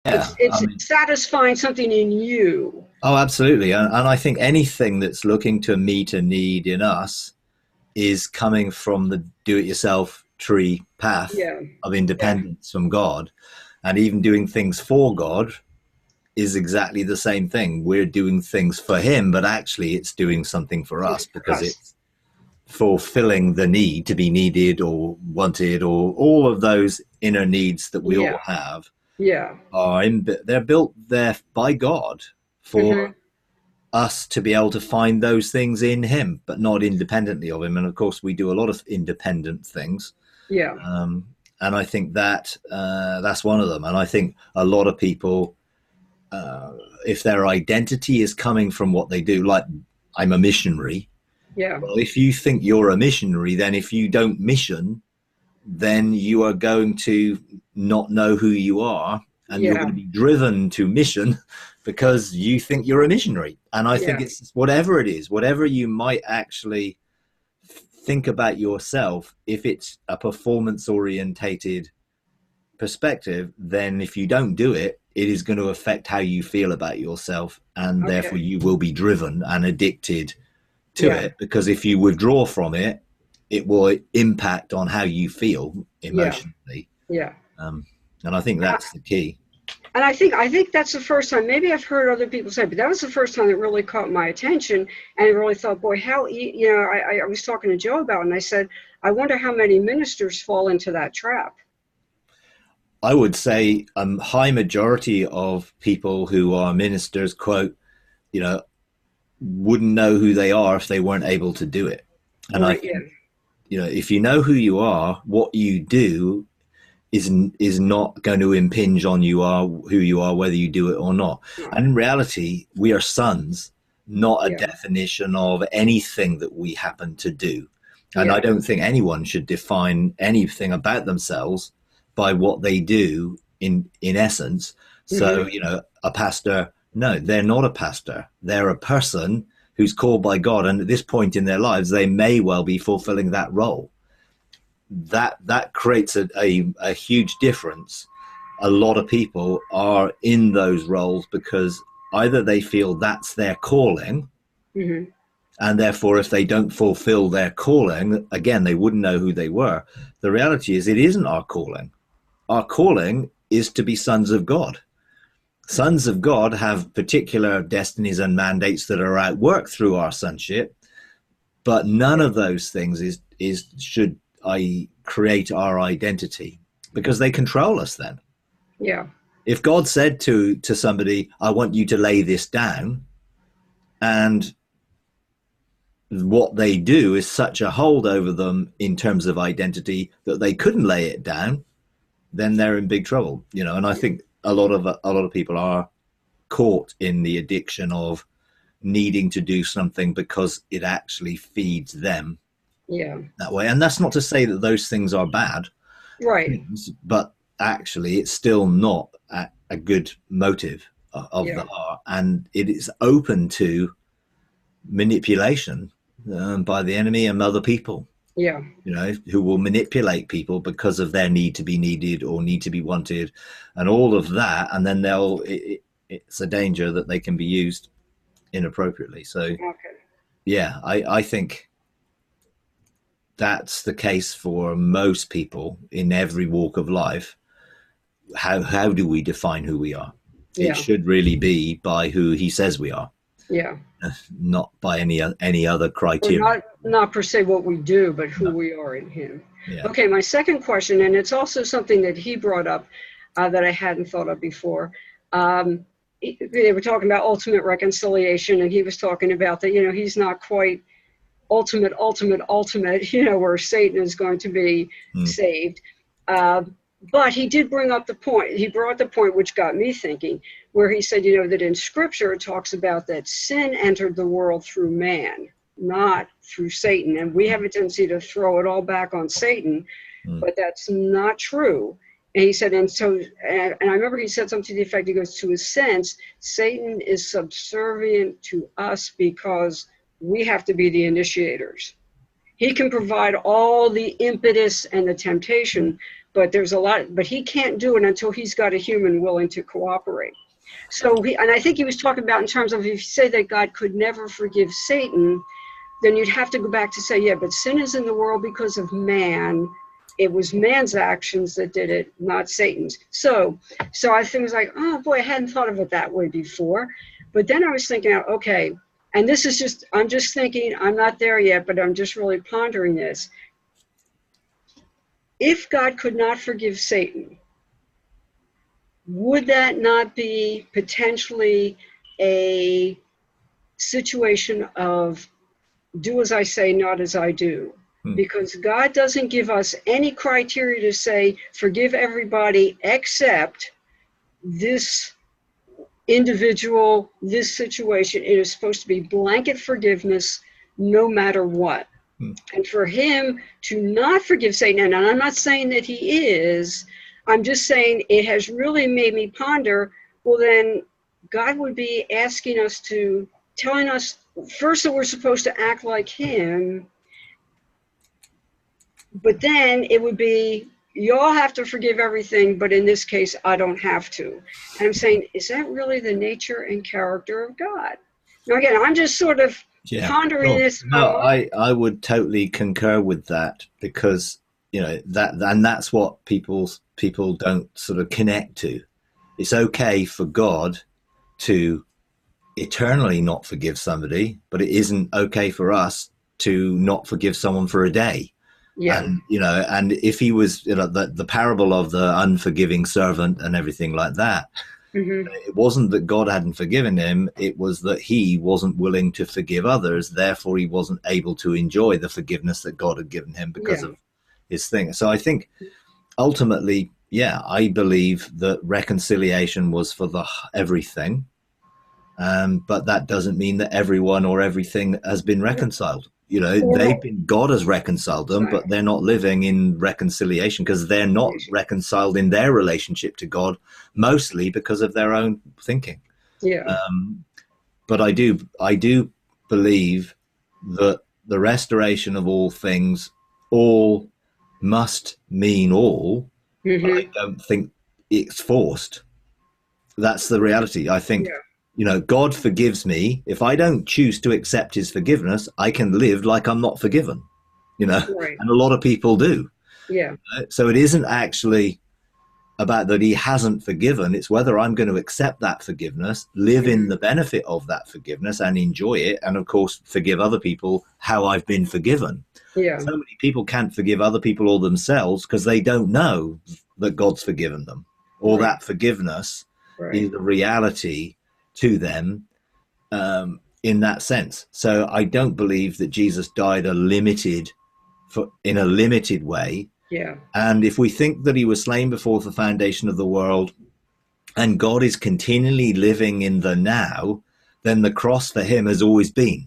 Yeah, I It's mean, satisfying something in you. oh, absolutely. And I think anything that's looking to meet a need in us is coming from the do-it-yourself tree path Yeah, of yeah, independence from God. And even doing things for God is exactly the same thing. We're doing things for Him, but actually it's doing something for it's us for because us. it's fulfilling the need to be needed or wanted, or all of those inner needs that we Yeah, all have yeah. are they're built there by God Hmm. for us to be able to find those things in Him, but not independently of Him. And of course, we do a lot of independent things, Yeah, um, and I think that that's one of them. And I think a lot of people, uh, if their identity is coming from what they do, like I'm a missionary. yeah, Well, if you think you're a missionary, then if you don't mission, then you are going to not know who you are, and you're going yeah, to be driven to mission because you think you're a missionary. And I think yeah, it's whatever it is, whatever you might actually think about yourself, if it's a performance orientated perspective, then if you don't do it, it is going to affect how you feel about yourself, and therefore okay, you will be driven and addicted to yeah, it, because if you withdraw from it, it will impact on how you feel yeah, emotionally. yeah. Um, and I think that's the key. And I think that's the first time. Maybe I've heard other people say, but that was the first time that really caught my attention, and I really thought, boy, you know, I was talking to Joe about it, and I said, I wonder how many ministers fall into that trap. I would say a high majority of people who are ministers, quote, you know, wouldn't know who they are if they weren't able to do it. And I Right? Yeah, think, if you know who you are, what you do is not going to impinge on who you are, whether you do it or not. no, And in reality, we are sons, not a yeah, definition of anything that we happen to do. And I yeah, don't think anyone should define anything about themselves by what they do in essence. So, hmm, a pastor, no, they're not a pastor. They're a person who's called by God. And at this point in their lives, they may well be fulfilling that role. That creates a huge difference. A lot of people are in those roles because either they feel that's their calling, hmm, and therefore if they don't fulfill their calling, again, they wouldn't know who they were. The reality is it isn't our calling. Our calling is to be sons of God. Sons of God have particular destinies and mandates that are at work through our sonship, but none of those things is should I create our identity, because they control us. Then yeah, if God said to somebody, I want you to lay this down, and what they do is such a hold over them in terms of identity that they couldn't lay it down, then they're in big trouble. And I think a lot of people are caught in the addiction of needing to do something because it actually feeds them yeah, that way. And that's not to say that those things are bad right, things, but actually, it's still not a good motive of yeah, the heart, and it is open to manipulation by the enemy and other people. yeah, Who will manipulate people because of their need to be needed or need to be wanted, and all of that, and then it's a danger that they can be used inappropriately. So, okay, yeah, I think that's the case for most people in every walk of life. How do we define who we are? It yeah, should really be by who he says we are, yeah. not by any other Or criteria. not per se what we do, but who No. we are in Him. Yeah. Okay, my second question, and it's also something that he brought up that I hadn't thought of before. Um, they were talking about ultimate reconciliation, and he was talking about that. He's not quite ultimate. Where Satan is going to be Mm. saved. Uh, but he did bring up the point. He brought the point which got me thinking, where he said, that in Scripture it talks about that sin entered the world through man, not through Satan. And we have a tendency to throw it all back on Satan, Mm. but that's not true. And he said, and I remember he said something to the effect, he goes, to a sense, Satan is subservient to us because we have to be the initiators. He can provide all the impetus and the Mm. temptation, but there's a lot, but he can't do it until he's got a human willing to cooperate. So and I think he was talking about in terms of, if you say that God could never forgive Satan, then you'd have to go back to say, yeah, but sin is in the world because of man. It was man's actions that did it, not Satan's. So I was like, oh boy, I hadn't thought of it that way before. But then I was thinking, okay, and this is just, I'm just thinking, I'm not there yet, but I'm just really pondering this. If God could not forgive Satan, would that not be potentially a situation of do as I say, not as I do? Because God doesn't give us any criteria to say, forgive everybody except this individual, this situation. It is supposed to be blanket forgiveness no matter what. And for him to not forgive Satan, and I'm not saying that he is, I'm just saying it has really made me ponder, well then God would be asking us to, telling us first that we're supposed to act like him, but then it would be, you all have to forgive everything, but in this case, I don't have to. And I'm saying, is that really the nature and character of God? Now, again, I'm just sort of pondering this. No, I would totally concur with that, because, you know, and that's what people don't sort of connect to. It's okay for God to eternally not forgive somebody, but it isn't okay for us to not forgive someone for a day. Yeah. And, you know, and if he was, you know, the parable of the unforgiving servant and everything like that, it wasn't that God hadn't forgiven him. It was that he wasn't willing to forgive others. Therefore, he wasn't able to enjoy the forgiveness that God had given him because of his thing. So I think ultimately, I believe that reconciliation was for everything. But that doesn't mean that everyone or everything has been reconciled. You know, God has reconciled them, but they're not living in reconciliation because they're not reconciled in their relationship to God, mostly because of their own thinking. But I do believe that the restoration of all things, all must mean all, but I don't think it's forced. That's the reality. I think, you know, God forgives me. If I don't choose to accept his forgiveness, I can live like I'm not forgiven, you know, and a lot of people do. So it isn't actually about that he hasn't forgiven. It's whether I'm going to accept that forgiveness, live in the benefit of that forgiveness and enjoy it. And of course, forgive other people how I've been forgiven. So many people can't forgive other people or themselves because they don't know that God's forgiven them, or that forgiveness is a reality to them in that sense. So I don't believe that Jesus died in a limited way. And if we think that he was slain before the foundation of the world and God is continually living in the now, then the cross for him has always been.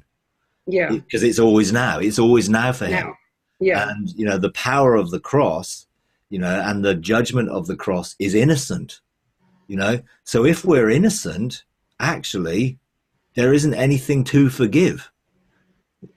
Because it's always now for him. And, you know, the power of the cross, you know, and the judgment of the cross is innocent, you know. So if we're innocent, actually, there isn't anything to forgive.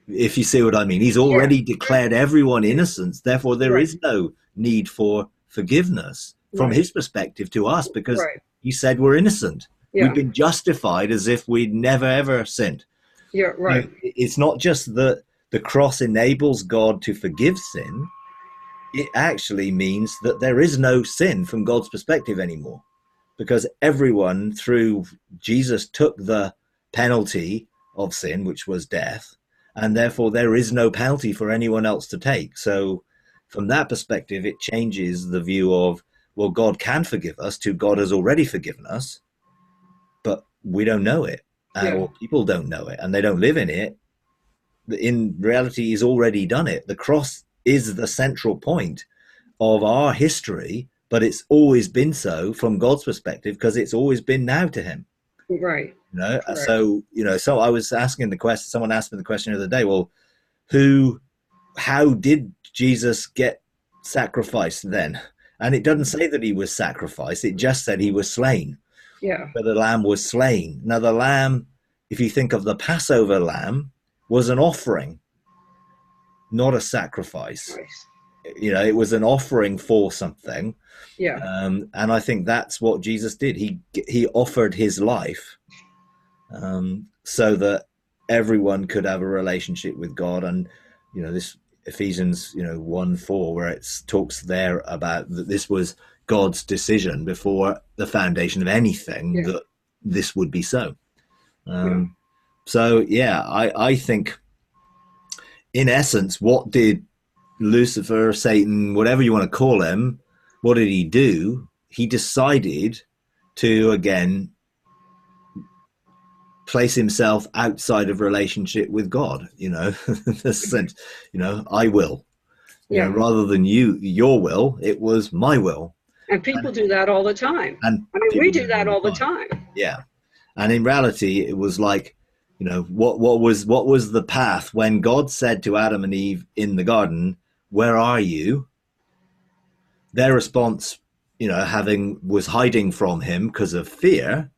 If you see what I mean, he's already declared everyone innocent. Therefore, there is no need for forgiveness from his perspective to us, because he said we're innocent. We've been justified as if we'd never, ever sinned. It's not just that the cross enables God to forgive sin. It actually means that there is no sin from God's perspective anymore, because everyone through Jesus took the penalty of sin, which was death. And therefore, there is no penalty for anyone else to take. So from that perspective, it changes the view of, well, God can forgive us to God has already forgiven us, but we don't know it, or people don't know it, and they don't live in it. In reality, he's already done it. The cross is the central point of our history, but it's always been so from God's perspective because it's always been now to him. You know, so, you know, so I was asking the question, someone asked me the question the other day, well, how did Jesus get sacrificed then? And it doesn't say that he was sacrificed. It just said he was slain. But the lamb was slain. Now the lamb, if you think of the Passover lamb, was an offering, not a sacrifice. it was an offering for something. Yeah. And I think that's what Jesus did. He offered his life, so that everyone could have a relationship with God. And this Ephesians 1:4, where it talks there about that this was God's decision before the foundation of anything, Yeah. that this would be so. Yeah. So yeah, I think in essence, what did Lucifer, Satan, whatever you want to call him, what did he do? He decided to again place himself outside of relationship with God. The sense, I will. Yeah. Rather than your will, it was my will. And people do that all the time. And I mean, we people do do it that all all the the time. time. Yeah. And in reality, it was like, what was the path when God said to Adam and Eve in the garden, "Where are you?" Their response, having was hiding from him because of fear,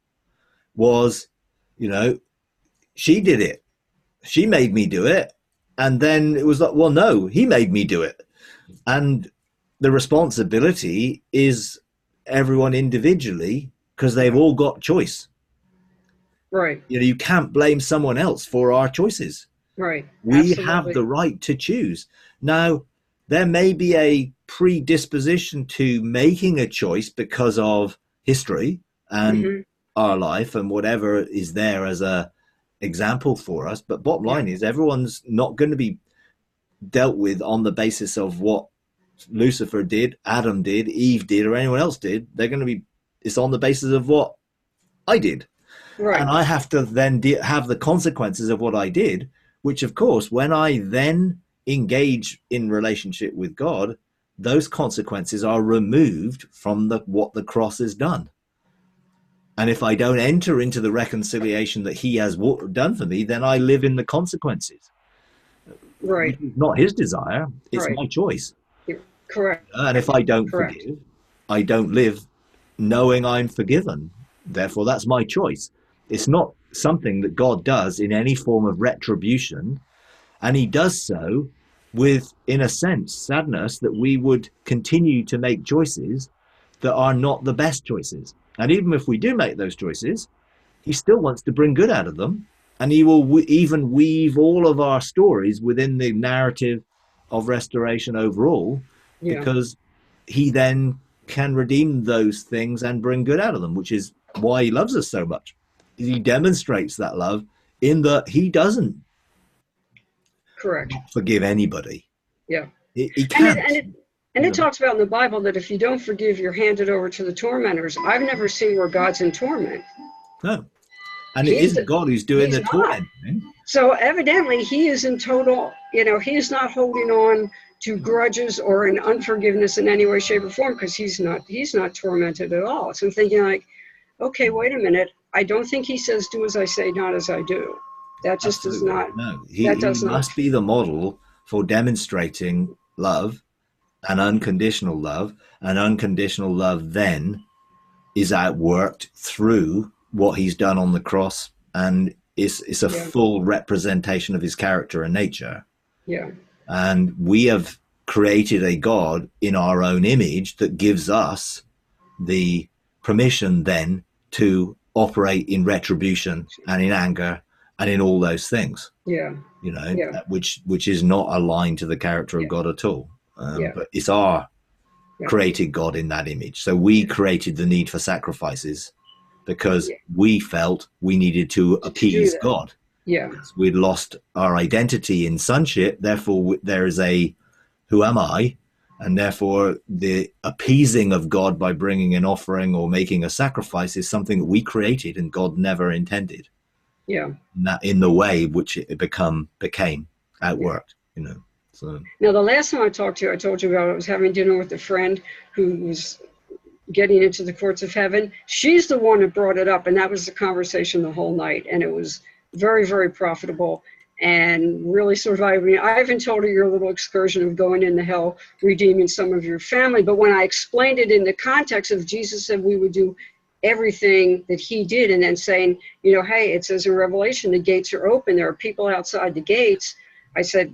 was, she did it. She made me do it. And then it was like, well, no, he made me do it. And the responsibility is everyone individually, because they've all got choice. Right. You can't blame someone else for our choices. Right. We have Absolutely. the right to choose. Now, there may be a predisposition to making a choice because of history and Hmm. our life and whatever is there as a example for us. But bottom Yeah. line is everyone's not going to be dealt with on the basis of what Lucifer did, Adam did, Eve did, or anyone else did. They're going to be, it's on the basis of what I did. And Right. I have to then have the consequences of what I did, which, of course, when I then engage in relationship with God, those consequences are removed from what the cross has done. And if I don't enter into the reconciliation that he has done for me, then I live in the consequences, which Right. is not his desire. It's Right. my choice. You're correct. And if I don't Correct. forgive, I don't live knowing I'm forgiven. Therefore, that's my choice. It's not something that God does in any form of retribution. And he does so with, in a sense, sadness that we would continue to make choices that are not the best choices. And even if we do make those choices, he still wants to bring good out of them. And he will even weave all of our stories within the narrative of restoration overall, Yeah. because he then can redeem those things and bring good out of them, which is why he loves us so much. He demonstrates that love in that he doesn't Correct. forgive anybody. Yeah. He And it can't. and it and it talks about in the Bible that if you don't forgive, you're handed over to the tormentors. I've never seen where God's in torment. No. And it He's isn't God who's doing he's the not. tormenting. So evidently he is in total, he is not holding on to grudges or in unforgiveness in any way, shape, or form, because he's not tormented at all. So I'm thinking like, okay, wait a minute. I don't think he says do as I say, not as I do. That just does Absolutely. not No. that He does not must be the model for demonstrating love and unconditional love. And unconditional love then is outworked through what he's done on the cross, and it's a yeah, full representation of his character and nature. yeah, And we have created a God in our own image that gives us the permission then to operate in retribution and in anger and in all those things, yeah, yeah, which is not aligned to the character of yeah, God at all. yeah, But it's our yeah, created God in that image. So we created the need for sacrifices because yeah. we felt we needed to To do appease that. God. Yeah, We'd lost our identity in sonship. Therefore, there is a who am I? And therefore, the appeasing of God by bringing an offering or making a sacrifice is something that we created and God never intended. yeah, That in the way which it became yeah. outworked. So Now, the last time I talked to you, I told you about I was having dinner with a friend who was getting into the courts of heaven. She's the one who brought it up, and that was the conversation the whole night. And it was very, very profitable and really surviving. I even told her your little excursion of going into hell, redeeming some of your family. But when I explained it in the context of Jesus said we would do everything that he did, and then saying, hey, it says in Revelation, the gates are open. There are people outside the gates. I said,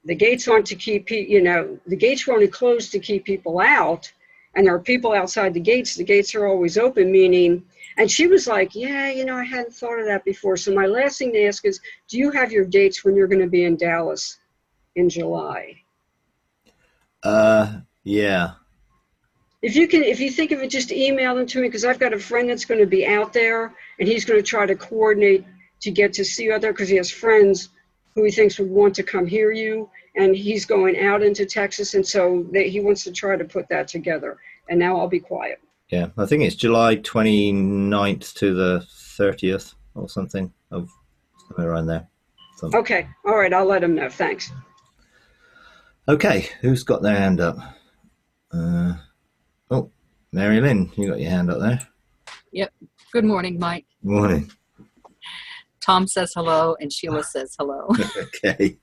the gates aren't to keep, the gates were only closed to keep people out, and there are people outside the gates are always open, meaning, and she was like, yeah, I hadn't thought of that before. So my last thing to ask is, do you have your dates when you're going to be in Dallas in July? Yeah. If you think of it, just email them to me, because I've got a friend that's going to be out there, and he's going to try to coordinate to get to see you out there, because he has friends who he thinks would want to come hear you, and he's going out into Texas, and so he wants to try to put that together. And now I'll be quiet. Yeah, I think it's July 29th to the 30th or something, of somewhere around there. Okay, all right, I'll let him know. Thanks. Okay, who's got their hand up? Oh, Mary Lynn, you got your hand up there. Yep. Good morning, Mike. Morning. Tom says hello, and Sheila says hello. Okay.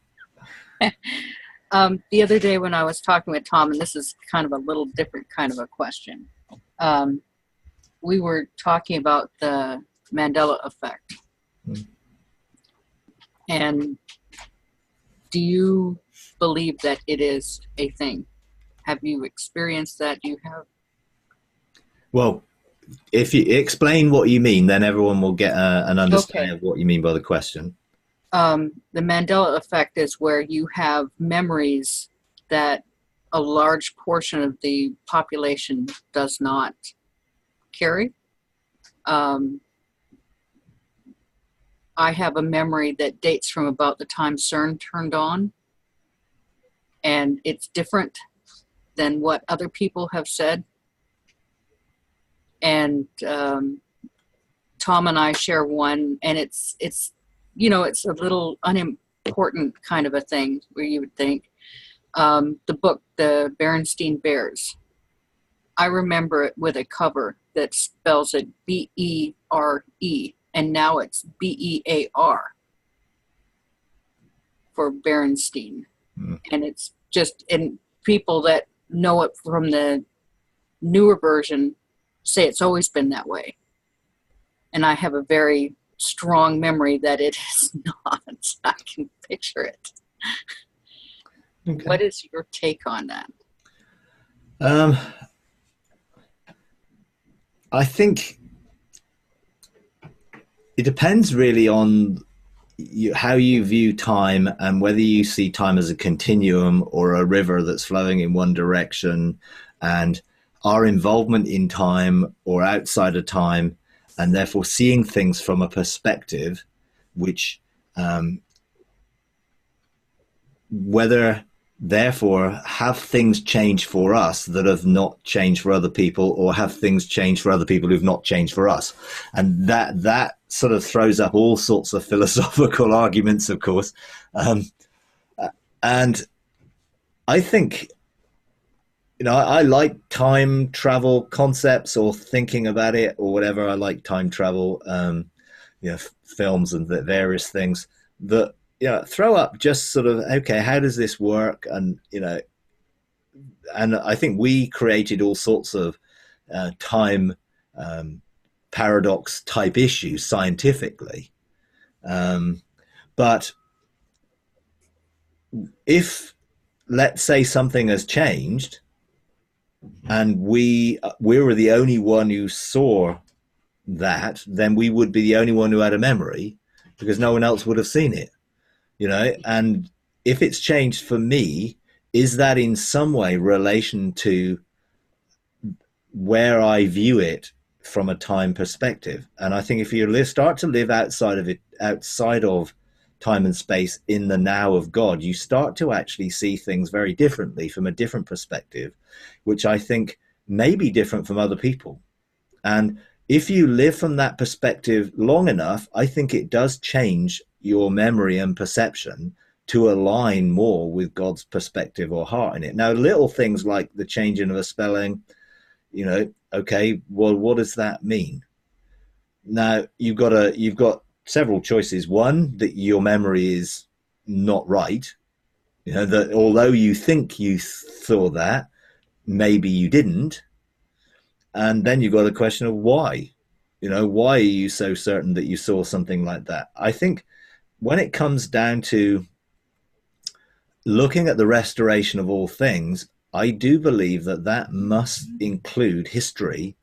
The other day when I was talking with Tom, and this is kind of a little different kind of a question, we were talking about the Mandela effect. And do you believe that it is a thing? Have you experienced that? You have? Well, if you explain what you mean, then everyone will get an understanding of what you mean by the question. The Mandela effect is where you have memories that a large portion of the population does not carry. I have a memory that dates from about the time CERN turned on, and it's different than what other people have said. And Tom and I share one, and it's it's a little unimportant kind of a thing, where you would think. The book, The Berenstain Bears, I remember it with a cover that spells it B-E-R-E, and now it's B-E-A-R for Berenstain. And it's just, and people that know it from the newer version say it's always been that way. And I have a very strong memory that it is not. I can picture it. Okay. What is your take on that? I think it depends really on how you view time, and whether you see time as a continuum or a river that's flowing in one direction, and our involvement in time or outside of time, and therefore seeing things from a perspective which whether therefore have things change for us that have not changed for other people, or have things change for other people who've not changed for us. And that sort of throws up all sorts of philosophical arguments, of course. And I think, I like time travel concepts, or thinking about it, or whatever. I like time travel, films and the various things that, throw up just sort of, okay, how does this work? And, and I think we created all sorts of time paradox type issues scientifically. But if, let's say, something has changed, and we were the only one who saw that, then we would be the only one who had a memory, because no one else would have seen it, and if it's changed for me, is that in some way relation to where I view it from a time perspective? And I think if you start to live outside of time and space, in the now of God, you start to actually see things very differently, from a different perspective, which I think may be different from other people. And if you live from that perspective long enough, I think it does change your memory and perception to align more with God's perspective or heart in it. Now, little things like the changing of a spelling, okay, well, what does that mean? Now, you've got several choices. One, that your memory is not right, that although you think you saw that, maybe you didn't. And then you've got a question of why. Why are you so certain that you saw something like that? I think when it comes down to looking at the restoration of all things, I do believe that that must include history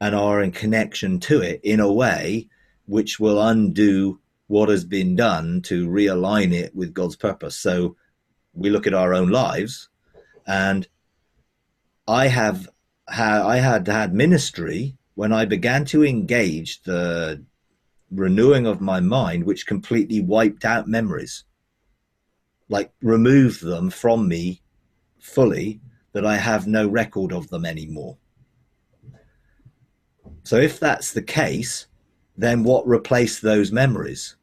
and are in connection to it in a way which will undo what has been done to realign it with God's purpose. So we look at our own lives, and I had ministry when I began to engage the renewing of my mind, which completely wiped out memories, like removed them from me fully, that I have no record of them anymore. So if that's the case, then what replaced those memories?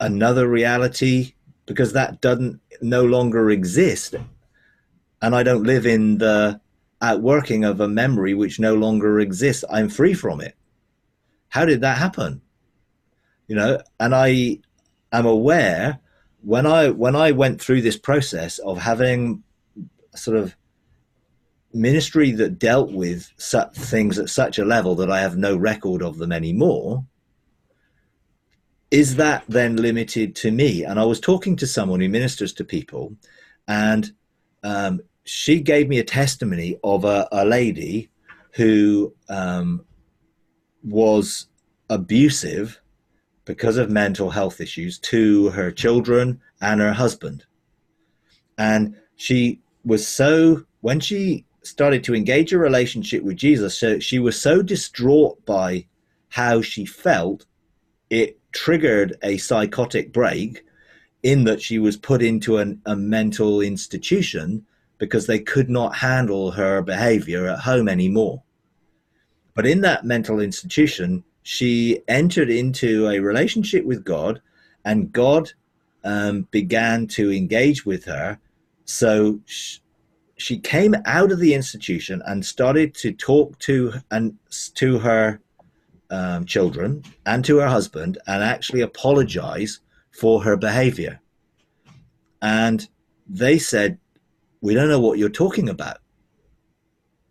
Another reality, because that doesn't no longer exist, and I don't live in the outworking of a memory which no longer exists. I'm free from it. How did that happen? And I am aware when I went through this process of having sort of ministry that dealt with such things at such a level that I have no record of them anymore, is that then limited to me? And I was talking to someone who ministers to people, and she gave me a testimony of a lady who was abusive because of mental health issues to her children and her husband. And she was so, when she started to engage a relationship with Jesus, so she was so distraught by how she felt, it triggered a psychotic break in that she was put into a mental institution because they could not handle her behavior at home anymore. But in that mental institution, she entered into a relationship with God, and God began to engage with her. So she came out of the institution and started to talk to her children and to her husband, and actually apologize for her behavior. And they said, "We don't know what you're talking about.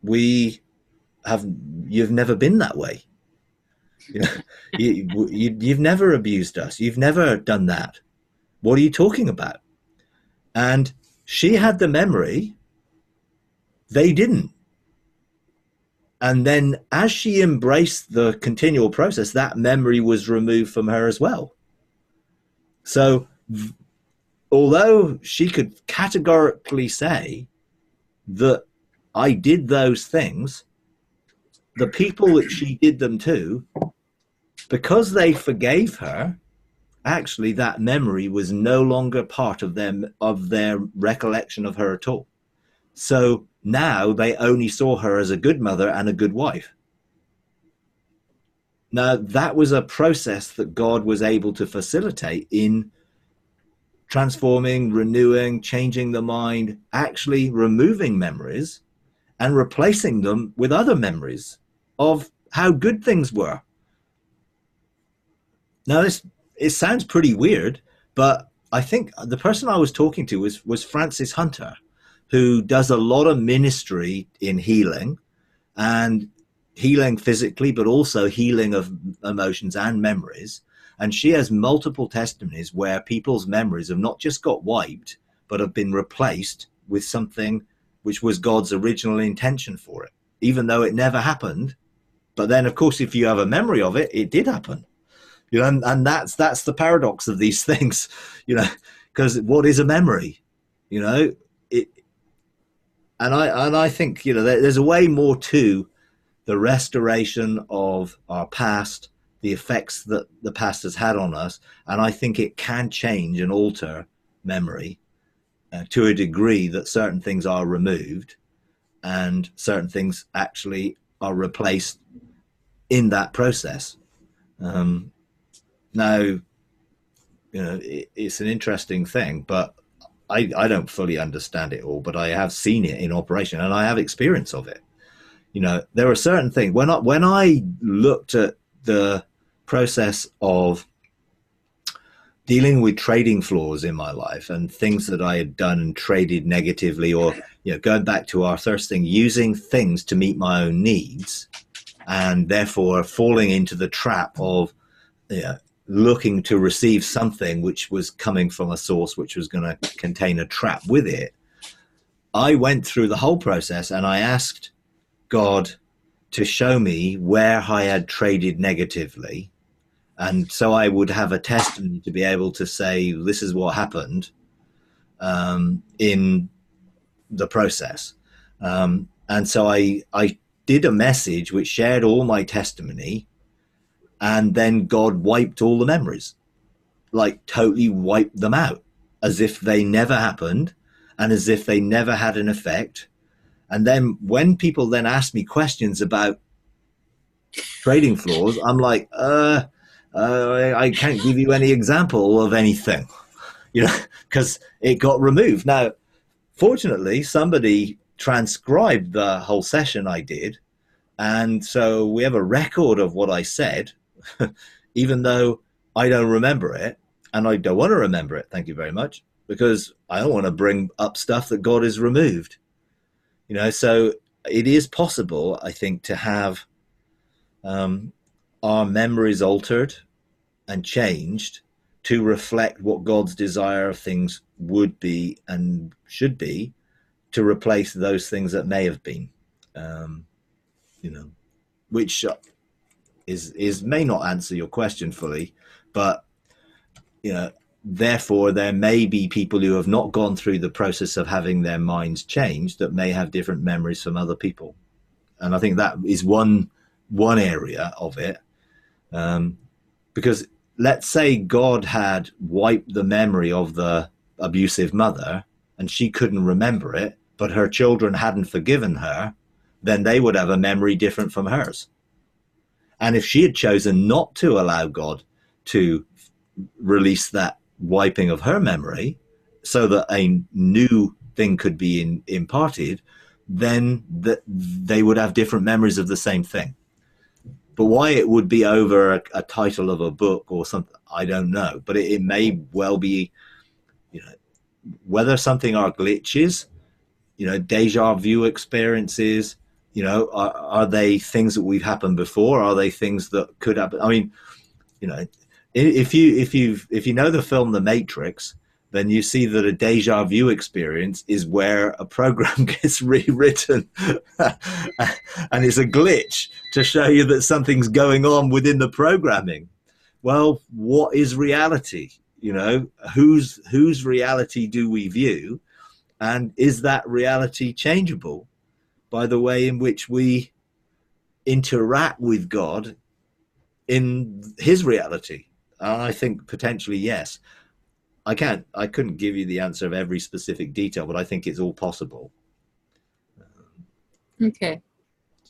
You've never been that way. You've never abused us. You've never done that. What are you talking about?" And she had the memory. They didn't. And then as she embraced the continual process, that memory was removed from her as well. So although she could categorically say that I did those things, the people that she did them to, because they forgave her, actually that memory was no longer part of their recollection of her at all. So now they only saw her as a good mother and a good wife. Now, that was a process that God was able to facilitate in transforming, renewing, changing the mind, actually removing memories and replacing them with other memories of how good things were. Now, it sounds pretty weird, but I think the person I was talking to was Francis Hunter, who does a lot of ministry in healing, and healing physically, but also healing of emotions and memories. And she has multiple testimonies where people's memories have not just got wiped, but have been replaced with something which was God's original intention for it, even though it never happened. But then, of course, if you have a memory of it, it did happen. And that's the paradox of these things, because what is a memory? And I think, there's a way more to the restoration of our past, the effects that the past has had on us. And I think it can change and alter memory to a degree that certain things are removed and certain things actually are replaced in that process. Now, it's an interesting thing, but I don't fully understand it all, but I have seen it in operation and I have experience of it. There are certain things when I looked at the process of dealing with trading flaws in my life and things that I had done and traded negatively, or going back to our first thing, using things to meet my own needs, and therefore falling into the trap of looking to receive something which was coming from a source which was going to contain a trap with it, I went through the whole process and I asked God to show me where I had traded negatively. And so I would have a testimony to be able to say, this is what happened in the process. And so I did a message which shared all my testimony, and then God wiped all the memories, like totally wiped them out, as if they never happened and as if they never had an effect. And then when people then ask me questions about trading floors, I'm like, I can't give you any example of anything, because it got removed. Now, fortunately, somebody transcribed the whole session I did. And so we have a record of what I said, even though I don't remember it. And I don't want to remember it. Thank you very much. Because I don't want to bring up stuff that God has removed. So it is possible, I think, to have our memories altered and changed to reflect what God's desire of things would be and should be, to replace those things that may have been, which is may not answer your question fully, but therefore there may be people who have not gone through the process of having their minds changed that may have different memories from other people. And I think that is one area of it, because let's say God had wiped the memory of the abusive mother and she couldn't remember it, but her children hadn't forgiven her, then they would have a memory different from hers. And if she had chosen not to allow God to release that wiping of her memory so that a new thing could be imparted, then they would have different memories of the same thing. But why it would be over a title of a book or something, I don't know. But it may well be, whether something are glitches, deja vu experiences, are they things that we've happened before? Are they things that could happen? I mean, if you know the film The Matrix, then you see that a deja vu experience is where a program gets rewritten and it's a glitch to show you that something's going on within the programming. Well, what is reality? Whose reality do we view? And is that reality changeable by the way in which we interact with God in his reality? And I think potentially yes. I couldn't give you the answer of every specific detail, but I think it's all possible. Okay.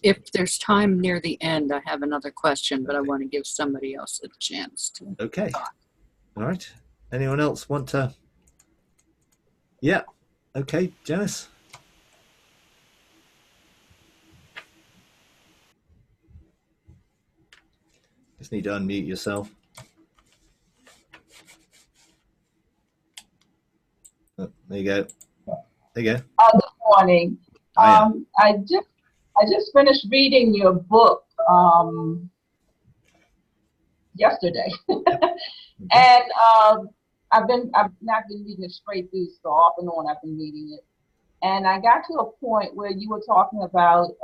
If there's time near the end, I have another question, but I want to give somebody else a chance to Okay. talk. All right. Anyone else want to? Yeah. Okay, Janice. Just need to unmute yourself. Oh, there you go. There you go. Good morning. I just finished reading your book yesterday, and I've not been reading it straight through, so off and on I've been reading it, and I got to a point where you were talking about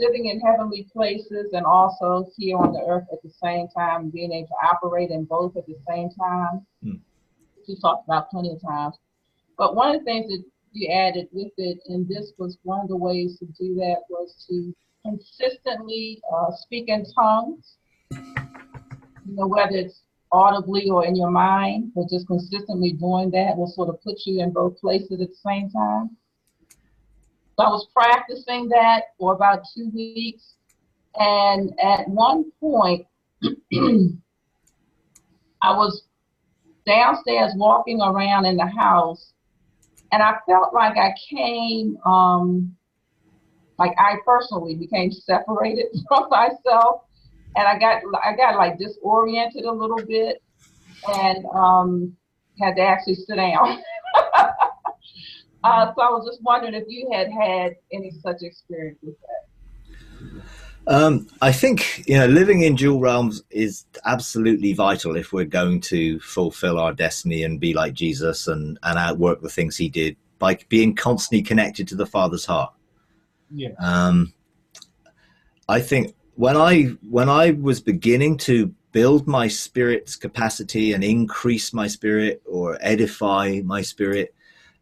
living in heavenly places and also here on the earth at the same time, being able to operate in both at the same time. You talked about plenty of times. But one of the things that you added with it, and this was one of the ways to do that, was to consistently speak in tongues, whether it's audibly or in your mind, but just consistently doing that will sort of put you in both places at the same time. So I was practicing that for about 2 weeks. And at one point, I was downstairs walking around in the house, and I felt like I came, like I personally became separated from myself, and I got like disoriented a little bit, and had to actually sit down. So I was just wondering if you had any such experience with I think, living in dual realms is absolutely vital if we're going to fulfill our destiny and be like Jesus and outwork the things he did by being constantly connected to the Father's heart. Yeah. I think when I was beginning to build my spirit's capacity and increase my spirit or edify my spirit,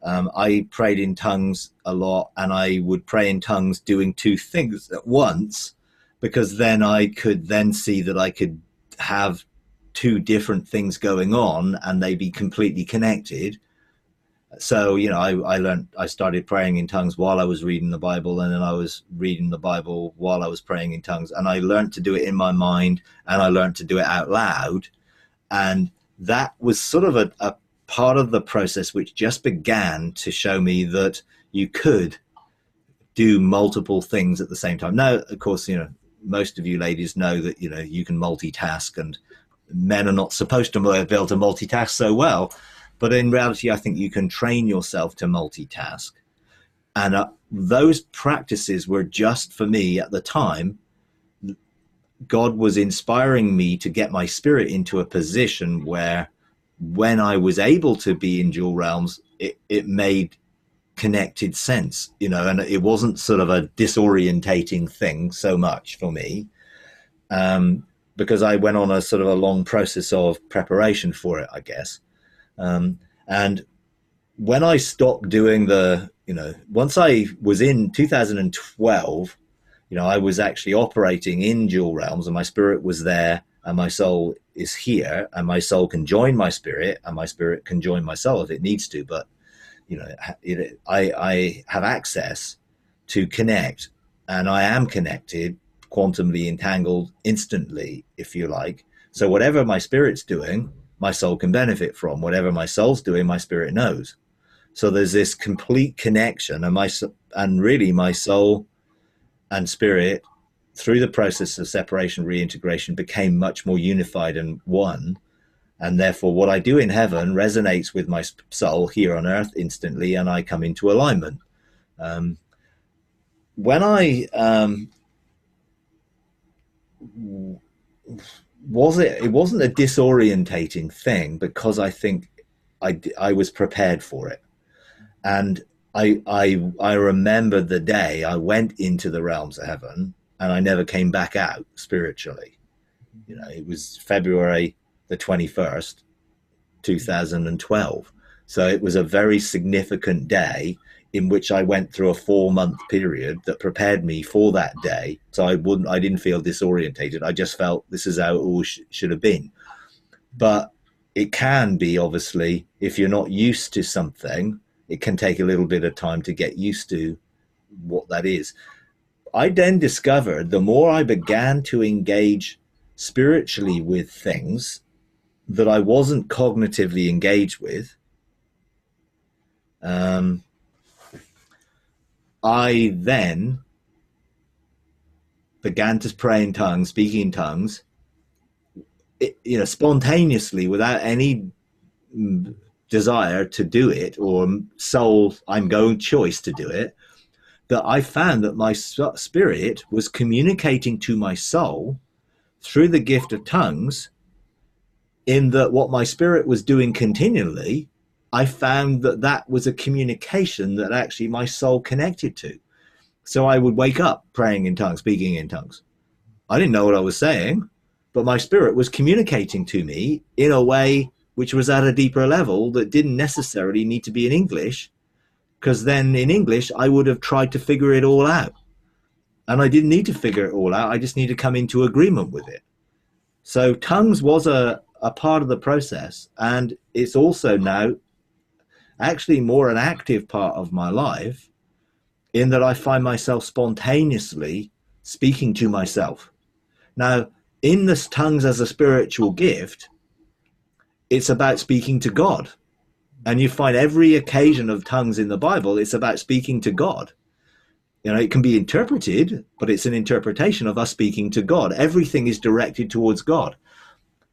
I prayed in tongues a lot, and I would pray in tongues doing two things at once, because then I could then see that I could have two different things going on and they be completely connected. So, I started praying in tongues while I was reading the Bible, and then I was reading the Bible while I was praying in tongues, and I learned to do it in my mind, and I learned to do it out loud. And that was sort of a part of the process which just began to show me that you could do multiple things at the same time. Now, of course, most of you ladies know that, you can multitask, and men are not supposed to be able to multitask so well. But in reality, I think you can train yourself to multitask. And those practices were just for me at the time. God was inspiring me to get my spirit into a position where when I was able to be in dual realms, it made connected sense, and it wasn't sort of a disorientating thing so much for me, because I went on a sort of a long process of preparation for it, I guess. And when I stopped doing once I was in 2012, I was actually operating in dual realms, and my spirit was there, and my soul is here, and my soul can join my spirit, and my spirit can join my soul if it needs to. But, I have access to connect, and I am connected, quantumly entangled instantly, if you like. So whatever my spirit's doing, my soul can benefit from. Whatever my soul's doing, my spirit knows. So there's this complete connection, and really my soul and spirit, through the process of separation, reintegration, became much more unified and one. And therefore what I do in heaven resonates with my soul here on earth instantly, and I come into alignment. When I it wasn't a disorientating thing, because I think I was prepared for it. And I remember the day I went into the realms of heaven, and I never came back out spiritually. It was February the 21st, 2012. So it was a very significant day in which I went through a 4-month period that prepared me for that day. So I didn't feel disorientated. I just felt this is how it all should have been. But it can be, obviously, if you're not used to something, it can take a little bit of time to get used to what that is. I then discovered the more I began to engage spiritually with things that I wasn't cognitively engaged with, I then began to pray in tongues, speak in tongues, spontaneously, without any desire to do it or I'm going choice to do it. That I found that my spirit was communicating to my soul through the gift of tongues, in that what my spirit was doing continually, I found that was a communication that actually my soul connected to. So I would wake up praying in tongues, speaking in tongues. I didn't know what I was saying, but my spirit was communicating to me in a way which was at a deeper level that didn't necessarily need to be in English, because then in English I would have tried to figure it all out. And I didn't need to figure it all out. I just need to come into agreement with it. So tongues was a part of the process, and it's also now actually more an active part of my life, in that I find myself spontaneously speaking to myself. Now, in this tongues as a spiritual gift, it's about speaking to God. And you find every occasion of tongues in the Bible, it's about speaking to God. It can be interpreted, but it's an interpretation of us speaking to God. Everything is directed towards God.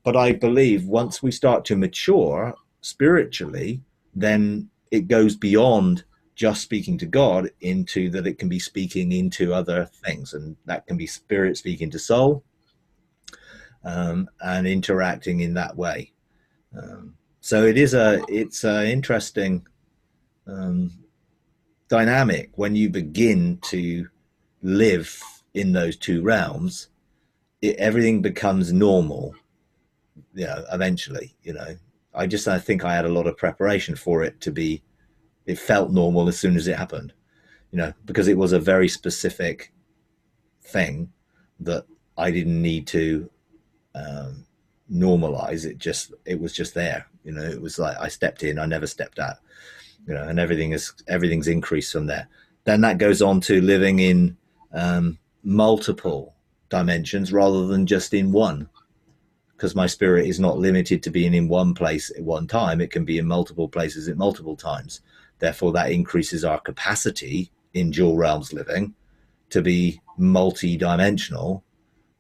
But I believe once we start to mature spiritually, then it goes beyond just speaking to God into that it can be speaking into other things, and that can be spirit speaking to soul, and interacting in that way. So it's a interesting dynamic when you begin to live in those two realms. Everything becomes normal, eventually. I think I had a lot of preparation for it to be. It felt normal as soon as it happened, because it was a very specific thing that I didn't need to normalize. It was just there. It was like I stepped in, I never stepped out. And everything's increased from there. Then that goes on to living in multiple dimensions rather than just in one, because my spirit is not limited to being in one place at one time. It can be in multiple places at multiple times. Therefore, that increases our capacity in dual realms living to be multi-dimensional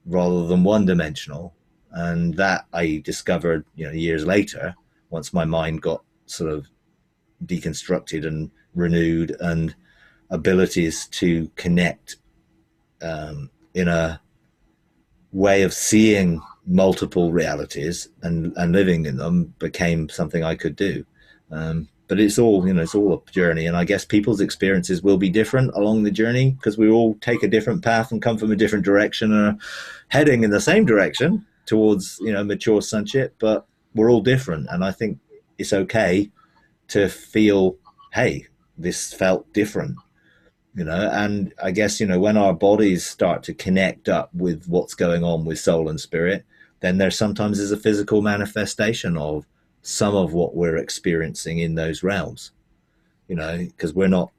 rather than one-dimensional. And that I discovered, years later, once my mind got sort of deconstructed and renewed, and abilities to connect in a way of seeing multiple realities and living in them became something I could do. But it's all a journey, and I guess people's experiences will be different along the journey, because we all take a different path and come from a different direction and are heading in the same direction towards mature sonship, but we're all different. And I think it's okay to feel, hey, this felt different, and I guess when our bodies start to connect up with what's going on with soul and spirit, then there sometimes is a physical manifestation of some of what we're experiencing in those realms, because we're not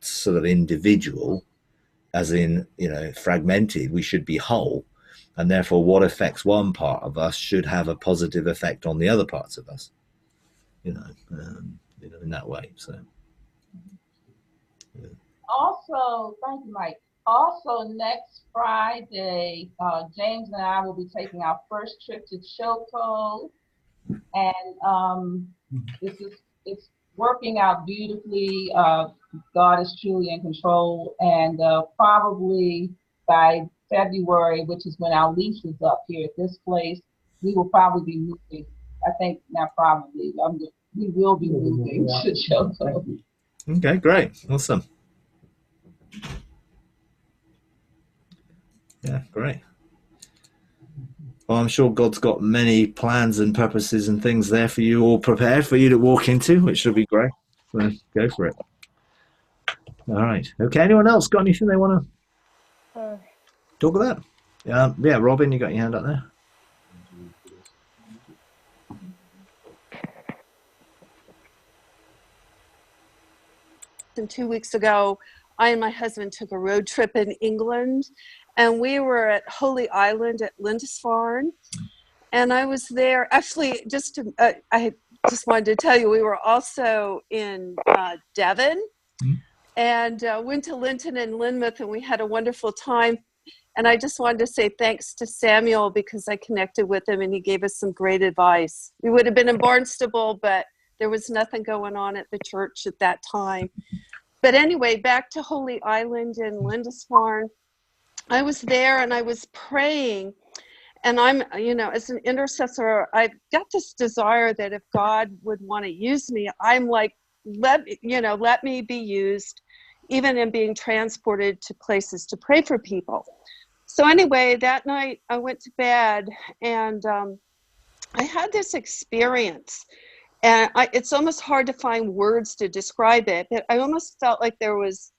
sort of individual, as in fragmented. We should be whole, and therefore what affects one part of us should have a positive effect on the other parts of us, in that way. So Also, thank you, Mike. Also, next Friday, James and I will be taking our first trip to Choco, and it's working out beautifully. God is truly in control, and probably by February, which is when our lease is up here at this place, we will probably be moving. I think not probably. We will be moving to Choco. Okay, great, awesome. Yeah, great. Well, I'm sure God's got many plans and purposes and things there for you, all prepared for you to walk into, which should be great. So go for it. All right. Okay. Anyone else got anything they want to talk about? Yeah, Robin, you got your hand up there. And 2 weeks ago, I and my husband took a road trip in England, and we were at Holy Island at Lindisfarne. And I was there, actually, I just wanted to tell you, we were also in Devon, and went to Linton and Lynmouth, and we had a wonderful time. And I just wanted to say thanks to Samuel, because I connected with him and he gave us some great advice. We would have been in Barnstable, but there was nothing going on at the church at that time. But anyway, back to Holy Island in Lindisfarne. I was there and I was praying, and I'm, as an intercessor, I've got this desire that if God would want to use me, I'm like, let me be used, even in being transported to places to pray for people. So anyway, that night I went to bed, and I had this experience, and it's almost hard to find words to describe it, but I almost felt like there was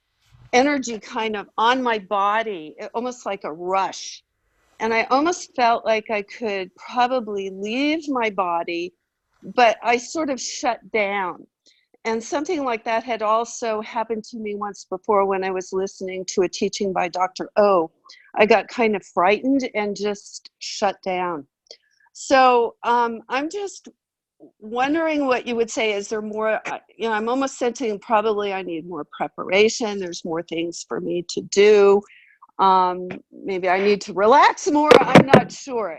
energy kind of on my body, almost like a rush. And I almost felt like I could probably leave my body, but I sort of shut down. And something like that had also happened to me once before when I was listening to a teaching by Dr. O. I got kind of frightened and just shut down. So I'm just wondering what you would say. Is there more, I'm almost sensing probably I need more preparation. There's more things for me to do. Maybe I need to relax more. I'm not sure.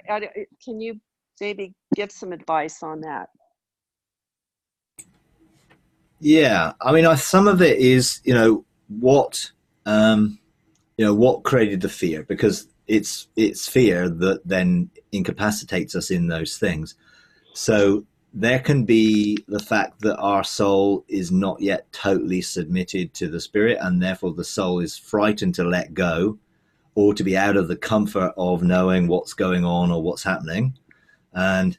Can you maybe give some advice on that? Yeah, I mean, some of it is, what, what created the fear, because it's fear that then incapacitates us in those things. So there can be the fact that our soul is not yet totally submitted to the spirit, and therefore the soul is frightened to let go, or to be out of the comfort of knowing what's going on or what's happening. And,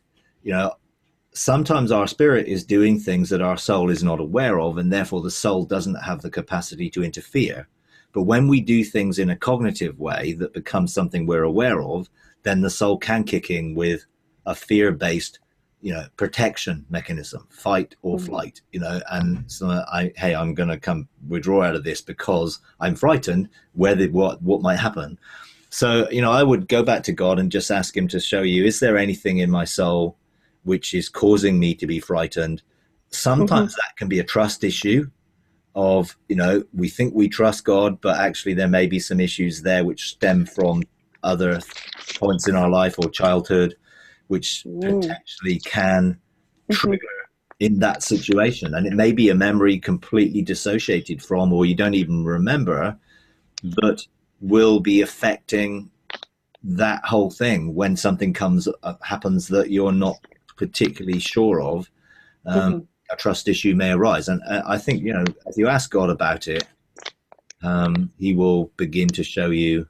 sometimes our spirit is doing things that our soul is not aware of, and therefore the soul doesn't have the capacity to interfere. But when we do things in a cognitive way that becomes something we're aware of, then the soul can kick in with a fear-based, protection mechanism, fight or flight, and so I'm going to come withdraw out of this because I'm frightened what might happen. So, I would go back to God and just ask him to show you, is there anything in my soul which is causing me to be frightened? Sometimes that can be a trust issue of, we think we trust God, but actually there may be some issues there which stem from other points in our life or childhood, which potentially can trigger in that situation. And it may be a memory completely dissociated from, or you don't even remember, but will be affecting that whole thing when something happens that you're not particularly sure of. A trust issue may arise, and I think if you ask God about it, he will begin to show you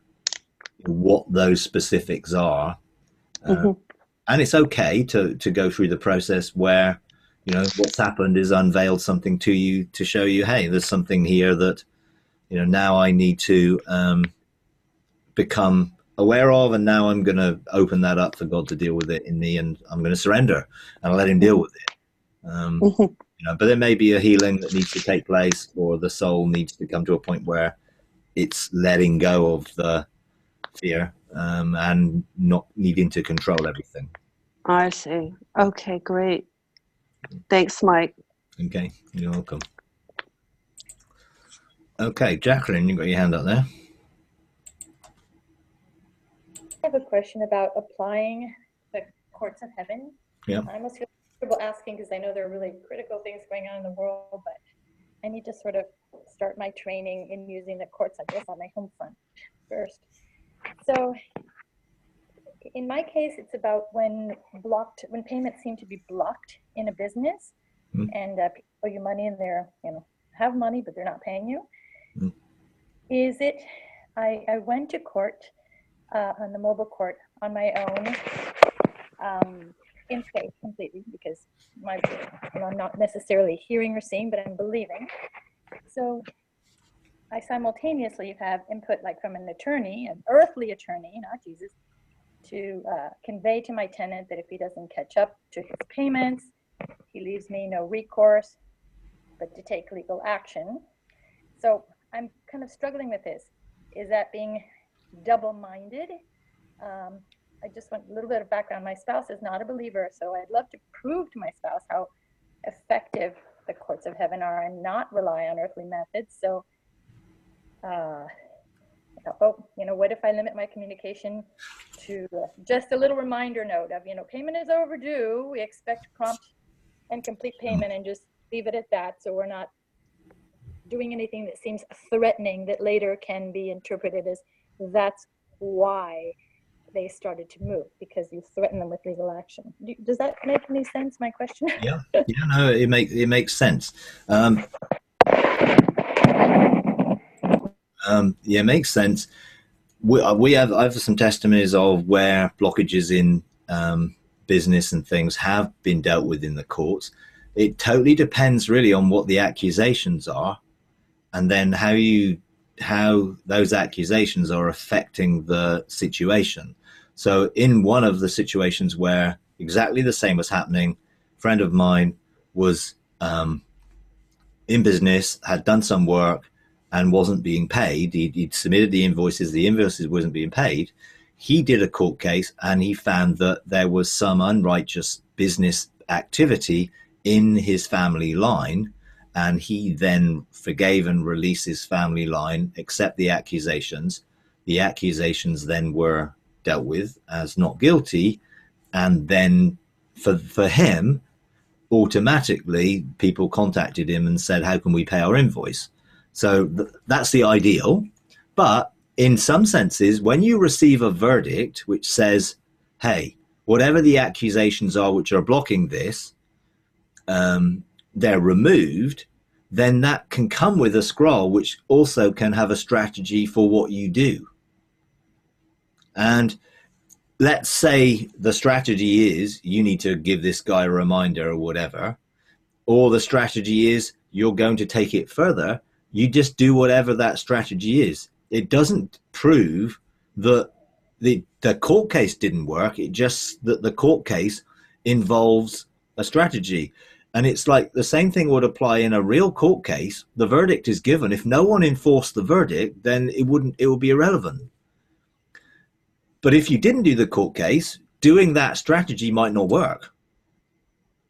what those specifics are. And it's okay to go through the process where what's happened is unveiled something to you to show you, hey, there's something here that now I need to become aware of, and now I'm going to open that up for God to deal with it in me, and I'm going to surrender and let him deal with it. But there may be a healing that needs to take place, or the soul needs to come to a point where it's letting go of the fear, and not needing to control everything. I see. Okay, great. Thanks, Mike. Okay, you're welcome. Okay, Jacqueline, you got your hand up there. I have a question about applying the courts of heaven. Yeah. I almost feel comfortable asking because I know there are really critical things going on in the world, but I need to sort of start my training in using the courts, I guess, on my home front first. So in my case, it's about when payments seem to be blocked in a business, and people owe you money and they're, have money, but they're not paying you. Is it, I went to court, on the mobile court on my own, in faith completely, because I'm not necessarily hearing or seeing, but I'm believing. So I simultaneously have input like from an attorney, an earthly attorney, not Jesus, to convey to my tenant that if he doesn't catch up to his payments, he leaves me no recourse but to take legal action. So I'm kind of struggling with this. Is that being double-minded? I just want a little bit of background. My spouse is not a believer, so I'd love to prove to my spouse how effective the courts of heaven are and not rely on earthly methods. So, what if I limit my communication to just a little reminder note of, payment is overdue. We expect prompt and complete payment, and just leave it at that. So we're not doing anything that seems threatening that later can be interpreted as that's why they started to move, because you threaten them with legal action. Does that make any sense, my question? Yeah, no, it makes sense. It makes sense. I have some testimonies of where blockages in business and things have been dealt with in the courts. It totally depends really on what the accusations are, and then how those accusations are affecting the situation. So in one of the situations where exactly the same was happening, a friend of mine was in business, had done some work and wasn't being paid. He'd submitted the invoices wasn't being paid. He did a court case and he found that there was some unrighteous business activity in his family line, and he then forgave and released his family line, except the accusations. The accusations then were dealt with as not guilty, and then for him, automatically people contacted him and said, how can we pay our invoice? So that's the ideal. But in some senses, when you receive a verdict which says, hey, whatever the accusations are which are blocking this, they're removed, then that can come with a scroll which also can have a strategy for what you do. And let's say the strategy is you need to give this guy a reminder or whatever, or the strategy is you're going to take it further. You just do whatever that strategy is. It doesn't prove that the court case didn't work. It just that the court case involves a strategy. And it's like the same thing would apply in a real court case. The verdict is given. If no one enforced the verdict, then it would be irrelevant. But if you didn't do the court case, doing that strategy might not work.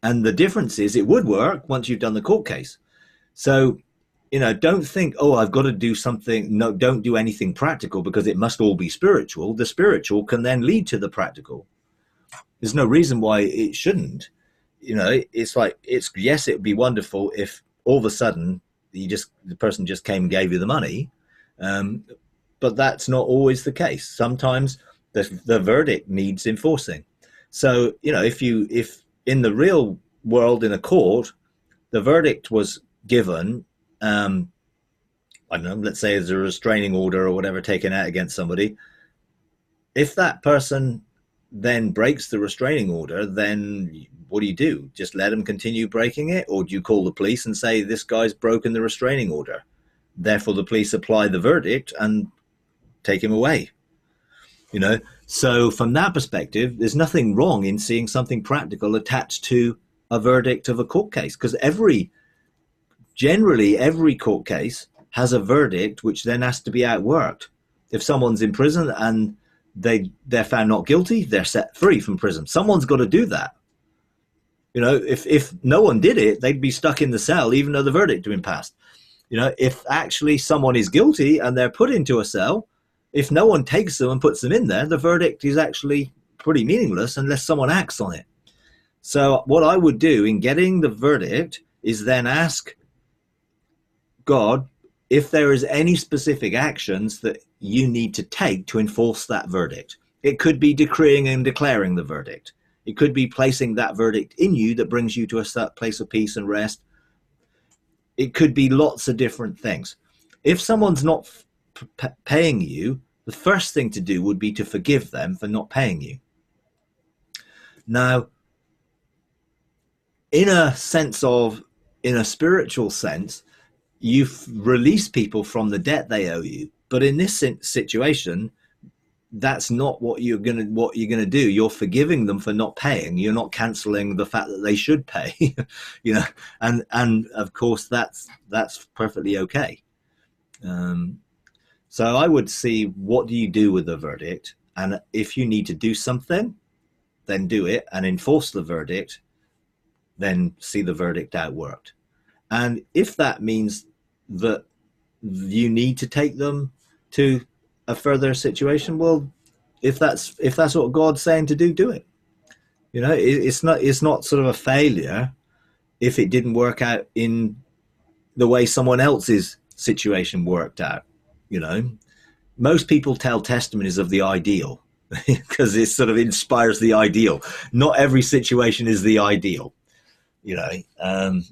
And the difference is it would work once you've done the court case. So, don't think, oh, I've got to do something. No, don't do anything practical because it must all be spiritual. The spiritual can then lead to the practical. There's no reason why it shouldn't. It's like, yes, it would be wonderful if all of a sudden the person just came and gave you the money. But that's not always the case. Sometimes the verdict needs enforcing. So, if in the real world in a court, the verdict was given, I don't know, let's say there's a restraining order or whatever taken out against somebody. If that person then breaks the restraining order, then what do? Just let them continue breaking it? Or do you call the police and say, this guy's broken the restraining order? Therefore, the police apply the verdict and take him away. So from that perspective, there's nothing wrong in seeing something practical attached to a verdict of a court case, because generally every court case has a verdict which then has to be outworked. If someone's in prison and they're found not guilty, they're set free from prison. Someone's got to do that. If no one did it, they'd be stuck in the cell even though the verdict had been passed. If actually someone is guilty and they're put into a cell, if no one takes them and puts them in there, the verdict is actually pretty meaningless unless someone acts on it. So what I would do in getting the verdict is then ask God if there is any specific actions that you need to take to enforce that verdict. It could be decreeing and declaring the verdict. It could be placing that verdict in you that brings you to a place of peace and rest. It could be lots of different things. If someone's not paying you, the first thing to do would be to forgive them for not paying you. Now, in a spiritual sense, you've released people from the debt they owe you. But in this situation, that's not what you're gonna do. You're forgiving them for not paying. You're not canceling the fact that they should pay. And of course that's perfectly okay. So I would see, what do you do with the verdict? And if you need to do something, then do it and enforce the verdict, then see the verdict outworked. And if that means that you need to take them to a further situation, well, if that's what God's saying to do, do it. It's not sort of a failure if it didn't work out in the way someone else's situation worked out. Most people tell testimonies of the ideal because it sort of inspires the ideal. Not every situation is the ideal, and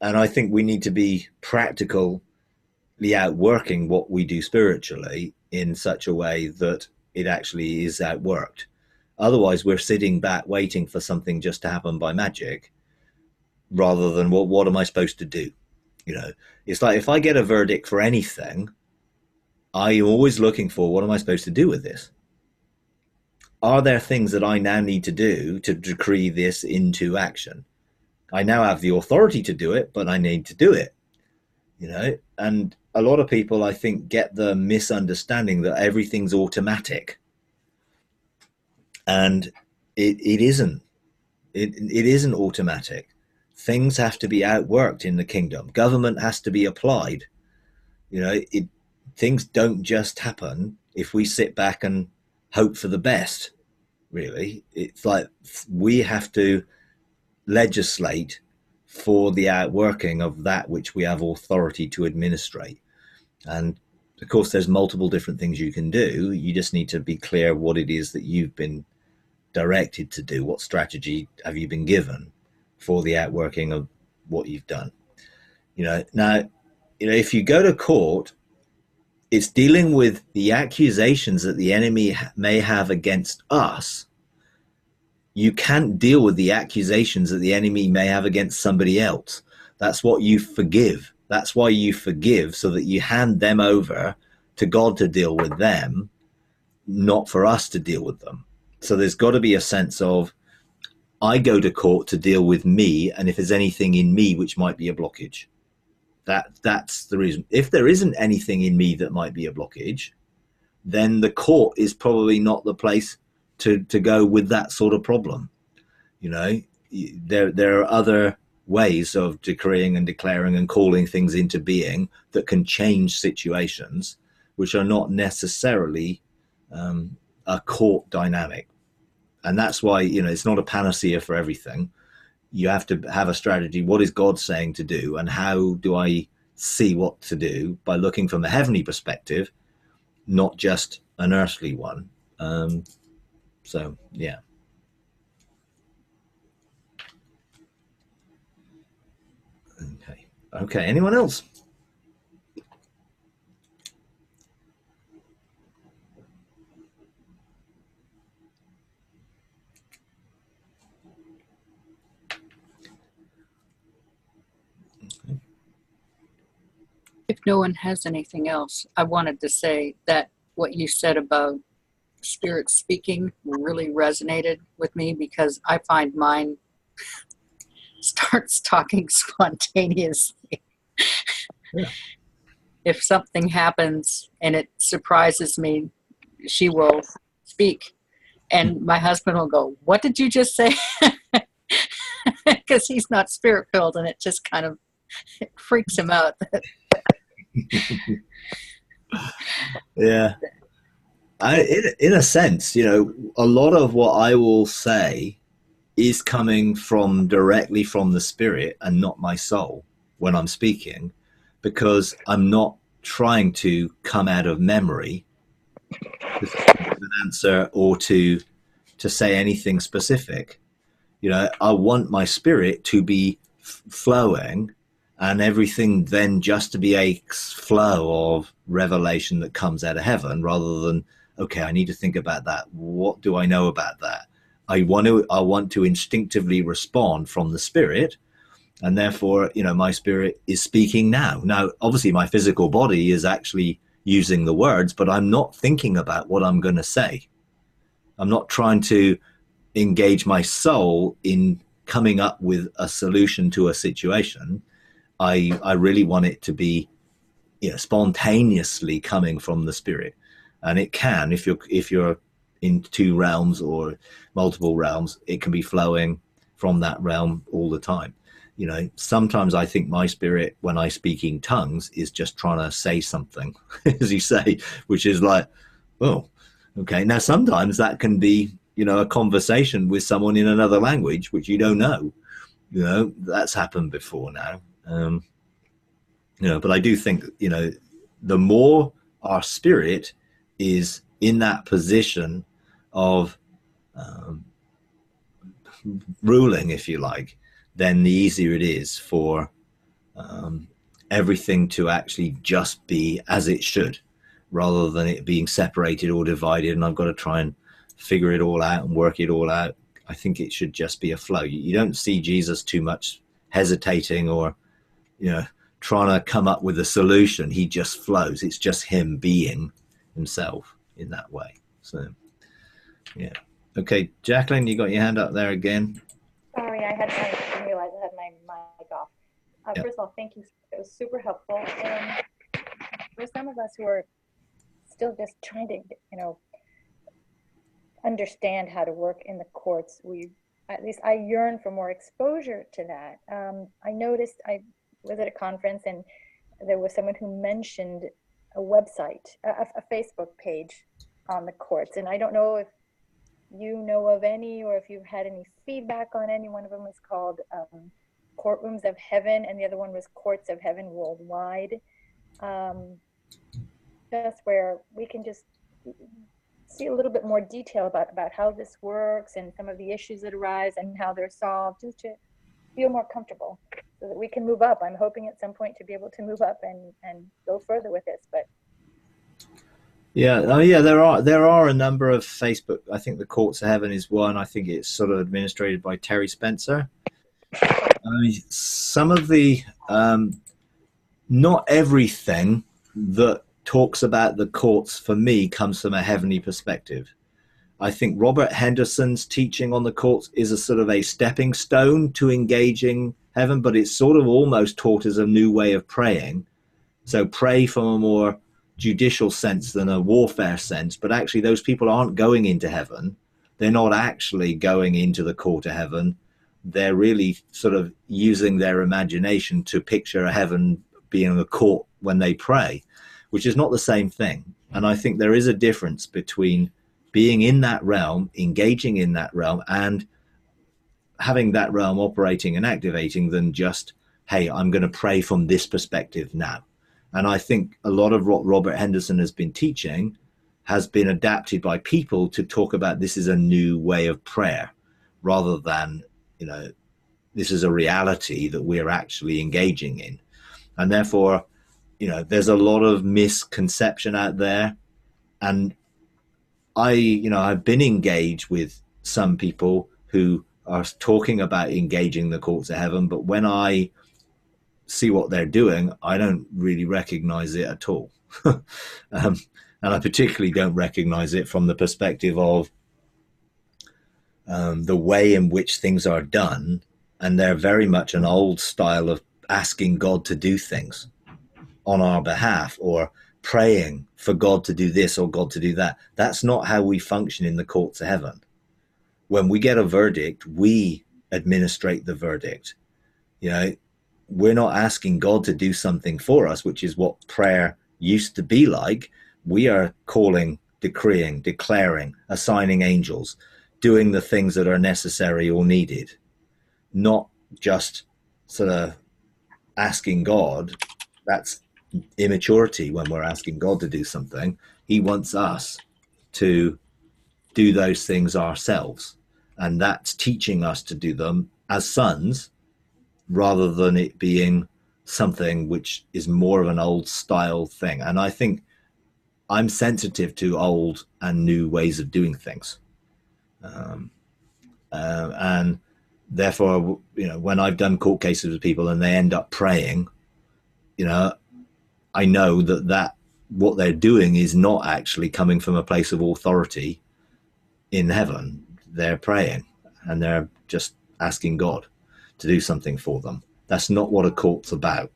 I think we need to be practically outworking what we do spiritually in such a way that it actually is outworked. Otherwise, we're sitting back waiting for something just to happen by magic, rather than what am I supposed to do? It's like if I get a verdict for anything, I'm always looking for, what am I supposed to do with this? Are there things that I now need to do to decree this into action? I now have the authority to do it, but I need to do it. And a lot of people, I think, get the misunderstanding that everything's automatic. And it isn't. It isn't automatic. Things have to be outworked in the kingdom. Government has to be applied. Things don't just happen if we sit back and hope for the best, really. It's like we have to legislate for the outworking of that which we have authority to administrate. And of course, there's multiple different things you can do. You just need to be clear what it is that you've been directed to do. What strategy have you been given for the outworking of what you've done? Now, if you go to court, it's dealing with the accusations that the enemy may have against us. You can't deal with the accusations that the enemy may have against somebody else. That's what you forgive. That's why you forgive, so that you hand them over to God to deal with them, not for us to deal with them. So there's got to be a sense of, I go to court to deal with me, and if there's anything in me which might be a blockage, that's the reason. If there isn't anything in me that might be a blockage, then the court is probably not the place to go with that sort of problem. There are other ways of decreeing and declaring and calling things into being that can change situations, which are not necessarily a court dynamic. And that's why, it's not a panacea for everything. You have to have a strategy. What is God saying to do? And how do I see what to do by looking from a heavenly perspective, not just an earthly one? So, yeah. Okay. Anyone else? If no one has anything else, I wanted to say that what you said about spirit speaking really resonated with me, because I find mine starts talking spontaneously. Yeah. If something happens and it surprises me, she will speak. And my husband will go, "What did you just say?" Because he's not spirit filled, and it just kind of freaks him out. Yeah. In a sense, a lot of what I will say is coming directly from the spirit and not my soul when I'm speaking, because I'm not trying to come out of memory to give an answer or to say anything specific. I want my spirit to be flowing, and everything then just to be a flow of revelation that comes out of heaven, rather than, okay, I need to think about that. What do I know about that? I want to instinctively respond from the spirit, and therefore, my spirit is speaking now. Now, obviously, my physical body is actually using the words, but I'm not thinking about what I'm going to say. I'm not trying to engage my soul in coming up with a solution to a situation. I really want it to be, spontaneously coming from the spirit, and it can, if you're in two realms or multiple realms, it can be flowing from that realm all the time. Sometimes I think my spirit, when I speak in tongues, is just trying to say something, as you say, which is like, oh, okay. Now, sometimes that can be, a conversation with someone in another language, which you don't know. That's happened before now. But I do think, the more our spirit is in that position of ruling, if you like, then the easier it is for everything to actually just be as it should, rather than it being separated or divided, and I've got to try and figure it all out and work it all out. I think it should just be a flow. You don't see Jesus too much hesitating or, trying to come up with a solution. He just flows. It's just him being himself in that way. So, yeah. Okay, Jacqueline, you got your hand up there again. Sorry, I didn't realize I had my mic off. Yep. First of all, thank you. It was super helpful. And for some of us who are still just trying to, understand how to work in the courts, at least I yearn for more exposure to that. I noticed I was at a conference and there was someone who mentioned a website, a Facebook page on the courts. And I don't know if you know of any, or if you've had any feedback on any. One of them was called Courtrooms of Heaven, and the other one was Courts of Heaven Worldwide. Just where we can just see a little bit more detail about how this works and some of the issues that arise and how they're solved, just to feel more comfortable so that we can move up. I'm hoping at some point to be able to move up and go further with this, but yeah, oh yeah, there are a number of Facebook. I think the Courts of Heaven is one. I think it's sort of administrated by Terry Spencer. Some of the not everything that talks about the courts for me comes from a heavenly perspective. I think Robert Henderson's teaching on the courts is a sort of a stepping stone to engaging heaven, but it's sort of almost taught as a new way of praying. So pray from a more judicial sense than a warfare sense, but actually those people aren't going into heaven. They're not actually going into the court of heaven. They're really sort of using their imagination to picture a heaven being a court when they pray, which is not the same thing. And I think there is a difference between being in that realm, engaging in that realm, and having that realm operating and activating than just, hey, I'm going to pray from this perspective now. And I think a lot of what Robert Henderson has been teaching has been adapted by people to talk about this is a new way of prayer, rather than, you know, this is a reality that we're actually engaging in. And therefore, you know, there's a lot of misconception out there. And I've been engaged with some people who are talking about engaging the courts of heaven, but when I see what they're doing, I don't really recognize it at all. And I particularly don't recognize it from the perspective of the way in which things are done. And they're very much an old style of asking God to do things on our behalf, or praying for God to do this or God to do that. That's not how we function in the courts of heaven. When we get a verdict, we administrate the verdict. You know, we're not asking God to do something for us, which is what prayer used to be like. We are calling, decreeing, declaring, assigning angels, doing the things that are necessary or needed, not just sort of asking God. That's immaturity when we're asking God to do something. He wants us to do those things ourselves. And that's teaching us to do them as sons, rather than it being something which is more of an old style thing. And I think I'm sensitive to old and new ways of doing things. And therefore, you know, when I've done court cases with people and they end up praying, you know, I know that what they're doing is not actually coming from a place of authority in heaven. They're praying and they're just asking God to do something for them. That's not what a court's about.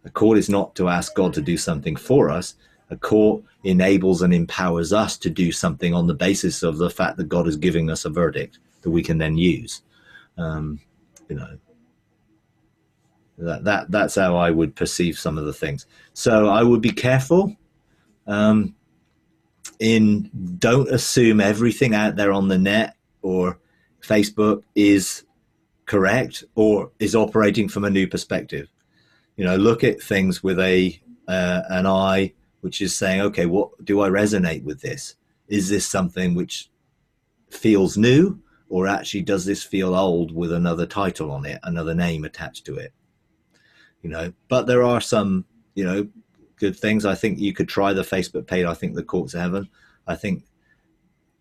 A court is not to ask God to do something for us. A court enables and empowers us to do something on the basis of the fact that God is giving us a verdict that we can then use. You know, that's how I would perceive some of the things. So I would be careful in don't assume everything out there on the net or Facebook is correct or is operating from a new perspective. You know, look at things with an eye which is saying, okay, what do I resonate with this? Is this something which feels new, or actually does this feel old with another title on it, another name attached to it? You know, but there are some, you know, good things. I think you could try the Facebook page. I think the Courts of Heaven. I think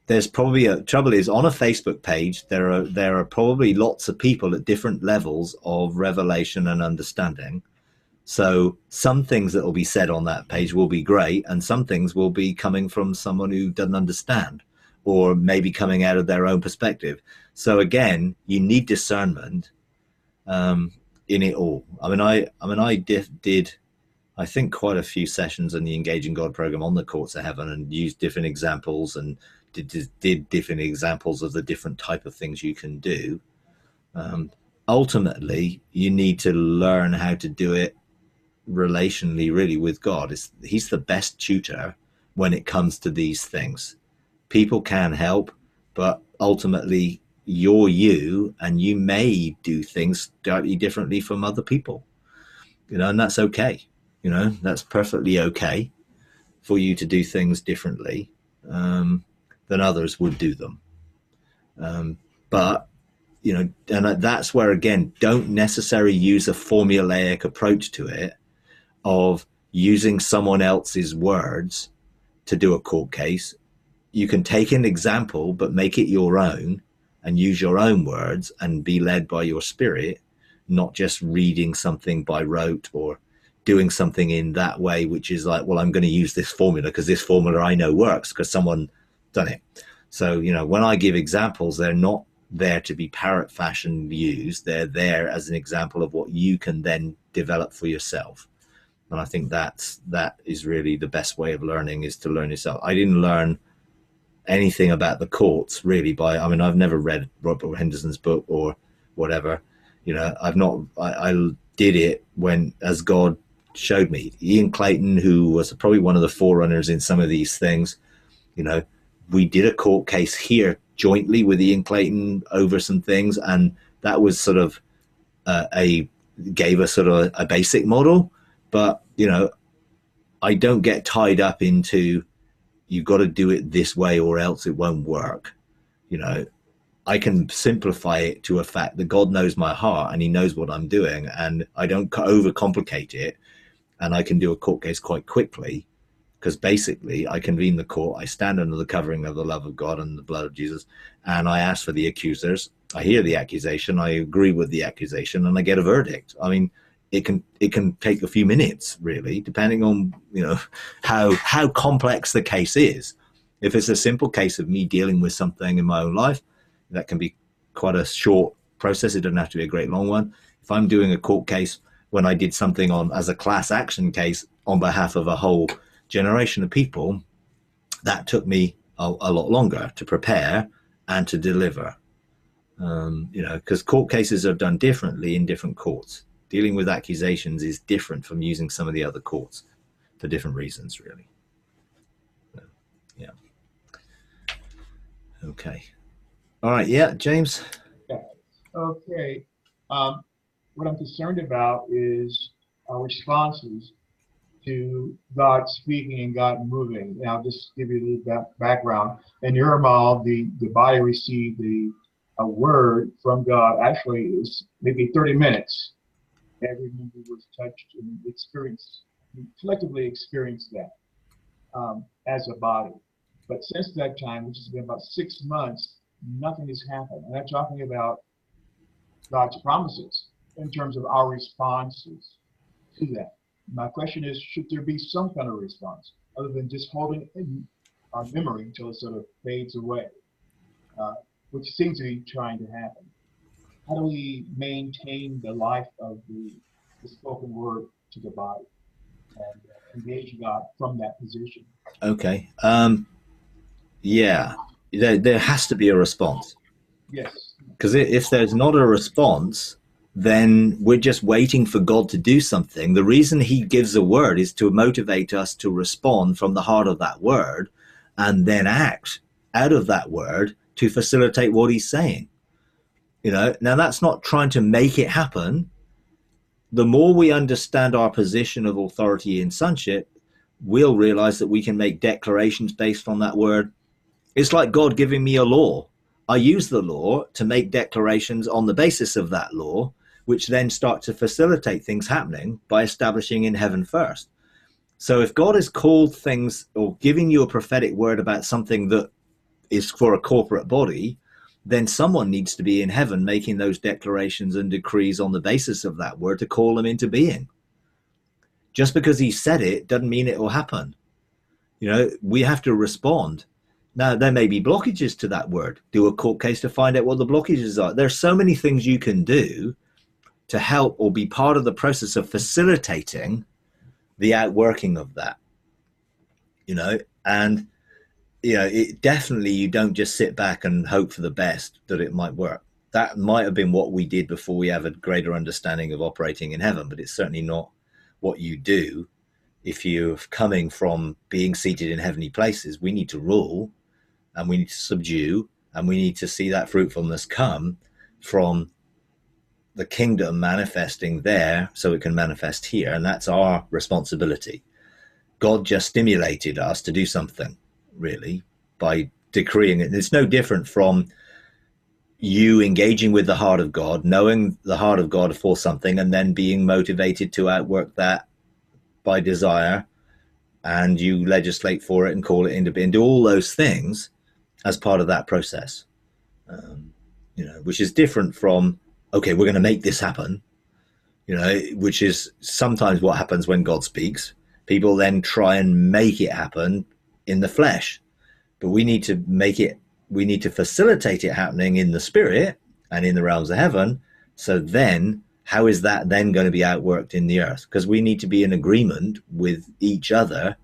there's probably a trouble is on a Facebook page, there are probably lots of people at different levels of revelation and understanding. So some things that will be said on that page will be great, and some things will be coming from someone who doesn't understand, or maybe coming out of their own perspective. So again, you need discernment in it all. I did I think quite a few sessions in the Engaging God program on the Courts of Heaven, and used different examples and did different examples of the different type of things you can do. Ultimately, you need to learn how to do it relationally, really, with God. He's the best tutor when it comes to these things. People can help, but ultimately you're you, and you may do things slightly differently from other people, and that's okay. That's perfectly okay for you to do things differently than others would do them. But and that's where, again, don't necessarily use a formulaic approach to it of using someone else's words to do a court case. You can take an example, but make it your own and use your own words and be led by your spirit, not just reading something by rote or doing something in that way, which is like, well, I'm going to use this formula because this formula I know works because someone done it. So, when I give examples, they're not there to be parrot fashion used. They're there as an example of what you can then develop for yourself. And I think that is really the best way of learning, is to learn yourself. I didn't learn anything about the courts really I've never read Robert Henderson's book or whatever. I did it as God showed me. Ian Clayton, who was probably one of the forerunners in some of these things, we did a court case here jointly with Ian Clayton over some things, and that was sort of gave us sort of a basic model. But I don't get tied up into, you've got to do it this way or else it won't work. I can simplify it to a fact that God knows my heart and he knows what I'm doing, and I don't overcomplicate it, and I can do a court case quite quickly, because basically I convene the court, I stand under the covering of the love of God and the blood of Jesus, and I ask for the accusers, I hear the accusation, I agree with the accusation, and I get a verdict. I mean, it can take a few minutes, really, depending on how complex the case is. If it's a simple case of me dealing with something in my own life, that can be quite a short process. It doesn't have to be a great long one. If I'm doing a court case, when I did something as a class action case on behalf of a whole generation of people, that took me a lot longer to prepare and to deliver. Because court cases are done differently in different courts. Dealing with accusations is different from using some of the other courts for different reasons, really. So, yeah. Okay. All right. Yeah, James. Yeah. Okay. What I'm concerned about is our responses to God speaking and God moving. And I'll just give you a little background. In Uramal, the body received a word from God. Actually, it was maybe 30 minutes. Every member was touched and experienced, collectively experienced that as a body. But since that time, which has been about 6 months, nothing has happened. And I'm talking about God's promises in terms of our responses to that. My question is, should there be some kind of response other than just holding in our memory until it sort of fades away, which seems to be trying to happen? How do we maintain the life of the spoken word to the body and engage God from that position? Okay. Yeah, there has to be a response. Yes. Because if there's not a response, then we're just waiting for God to do something. The reason he gives a word is to motivate us to respond from the heart of that word and then act out of that word to facilitate what he's saying. Now that's not trying to make it happen. The more we understand our position of authority in sonship, we'll realize that we can make declarations based on that word. It's like God giving me a law. I use the law to make declarations on the basis of that law, which then start to facilitate things happening by establishing in heaven first. So if God has called things or giving you a prophetic word about something that is for a corporate body, then someone needs to be in heaven making those declarations and decrees on the basis of that word to call them into being. Just because he said it doesn't mean it will happen. We have to respond. Now, there may be blockages to that word. Do a court case to find out what the blockages are. There's so many things you can do to help or be part of the process of facilitating the outworking of that, and, it definitely, you don't just sit back and hope for the best that it might work. That might have been what we did before we have a greater understanding of operating in heaven, but it's certainly not what you do. If you're coming from being seated in heavenly places, we need to rule and we need to subdue And we need to see that fruitfulness come from the kingdom manifesting there so it can manifest here. And that's our responsibility. God just stimulated us to do something, really, by decreeing it. It's no different from you engaging with the heart of God, knowing the heart of God for something, and then being motivated to outwork that by desire, and you legislate for it and call it into being, do all those things as part of that process. Which is different from, okay, we're going to make this happen, which is sometimes what happens when God speaks. People then try and make it happen in the flesh, but we need to facilitate it happening in the spirit and in the realms of heaven. So then how is that then going to be outworked in the earth? Because we need to be in agreement with each other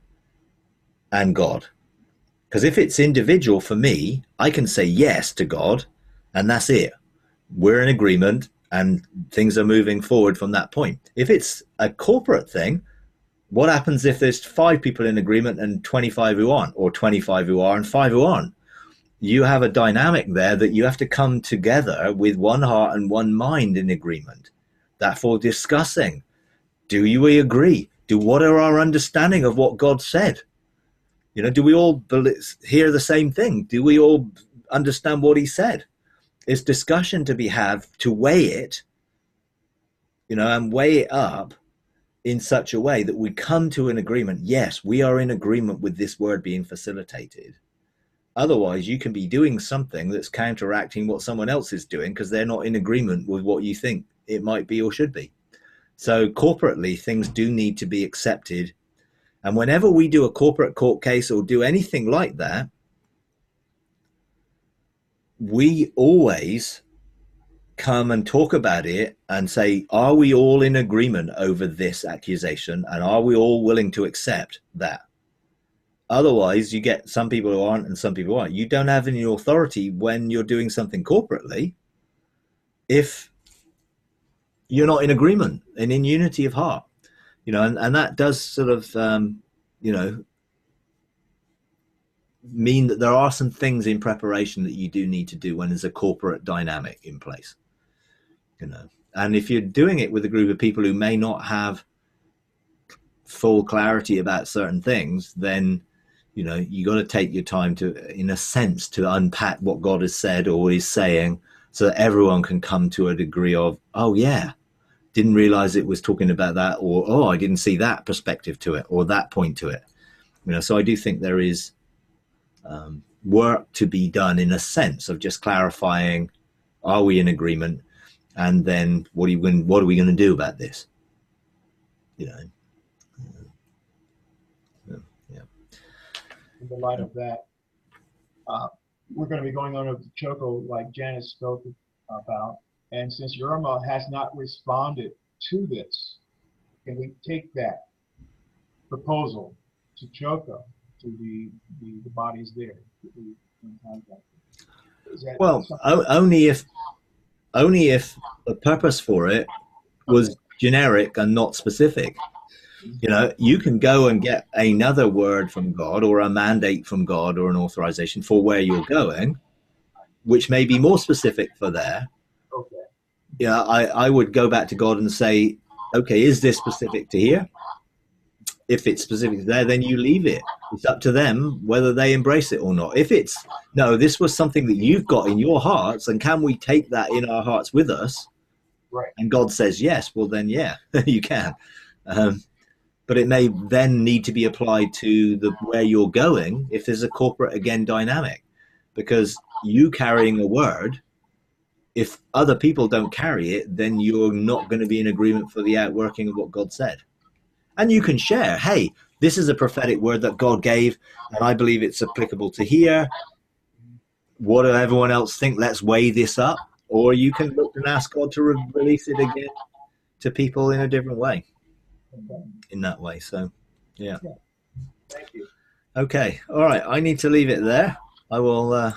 and God. Because if it's individual for me, I can say yes to God and that's it. We're in agreement and things are moving forward from that point. If it's a corporate thing, what happens if there's 5 people in agreement and 25 who aren't, or 25 who are and 5 who aren't? You have a dynamic there that you have to come together with one heart and one mind in agreement. Therefore, discussing, do we agree? What are our understanding of what God said? Do we all hear the same thing? Do we all understand what he said? It's discussion to be had to weigh it, and weigh it up in such a way that we come to an agreement. Yes, we are in agreement with this word being facilitated. Otherwise, you can be doing something that's counteracting what someone else is doing because they're not in agreement with what you think it might be or should be. So corporately, things do need to be accepted. And whenever we do a corporate court case or do anything like that, we always come and talk about it and say, are we all in agreement over this accusation? And are we all willing to accept that? Otherwise, you get some people who aren't and some people who aren't. You don't have any authority when you're doing something corporately if you're not in agreement and in unity of heart. And that does sort of, mean that there are some things in preparation that you do need to do when there's a corporate dynamic in place. And if you're doing it with a group of people who may not have full clarity about certain things, then you got to take your time to, in a sense, to unpack what God has said or is saying, so that everyone can come to a degree of, oh yeah, didn't realize it was talking about that, or oh, I didn't see that perspective to it or that point to it. So I do think there is work to be done in a sense of just clarifying, are we in agreement? And then what are we going to do about this? In the light of that, we're going to be going on to Choco, like Janice spoke about. And since Irma has not responded to this, can we take that proposal to Choco, to the bodies there? Well, only if the purpose for it was generic and not specific. You can go and get another word from God or a mandate from God or an authorization for where you're going, which may be more specific for there. Okay. I would go back to God and say, okay, is this specific to here? If it's specific to there, then you leave it. It's up to them whether they embrace it or not. If it's, no, this was something that you've got in your hearts, and can we take that in our hearts with us? Right. And God says yes, well then, yeah, you can. But it may then need to be applied to where you're going if there's a corporate, again, dynamic. Because you carrying a word, if other people don't carry it, then you're not going to be in agreement for the outworking of what God said. And you can share, hey, this is a prophetic word that God gave, and I believe it's applicable to here. What do everyone else think? Let's weigh this up. Or you can look and ask God to release it again to people in a different way. In that way. So, yeah. Thank you. Okay. All right. I need to leave it there. I will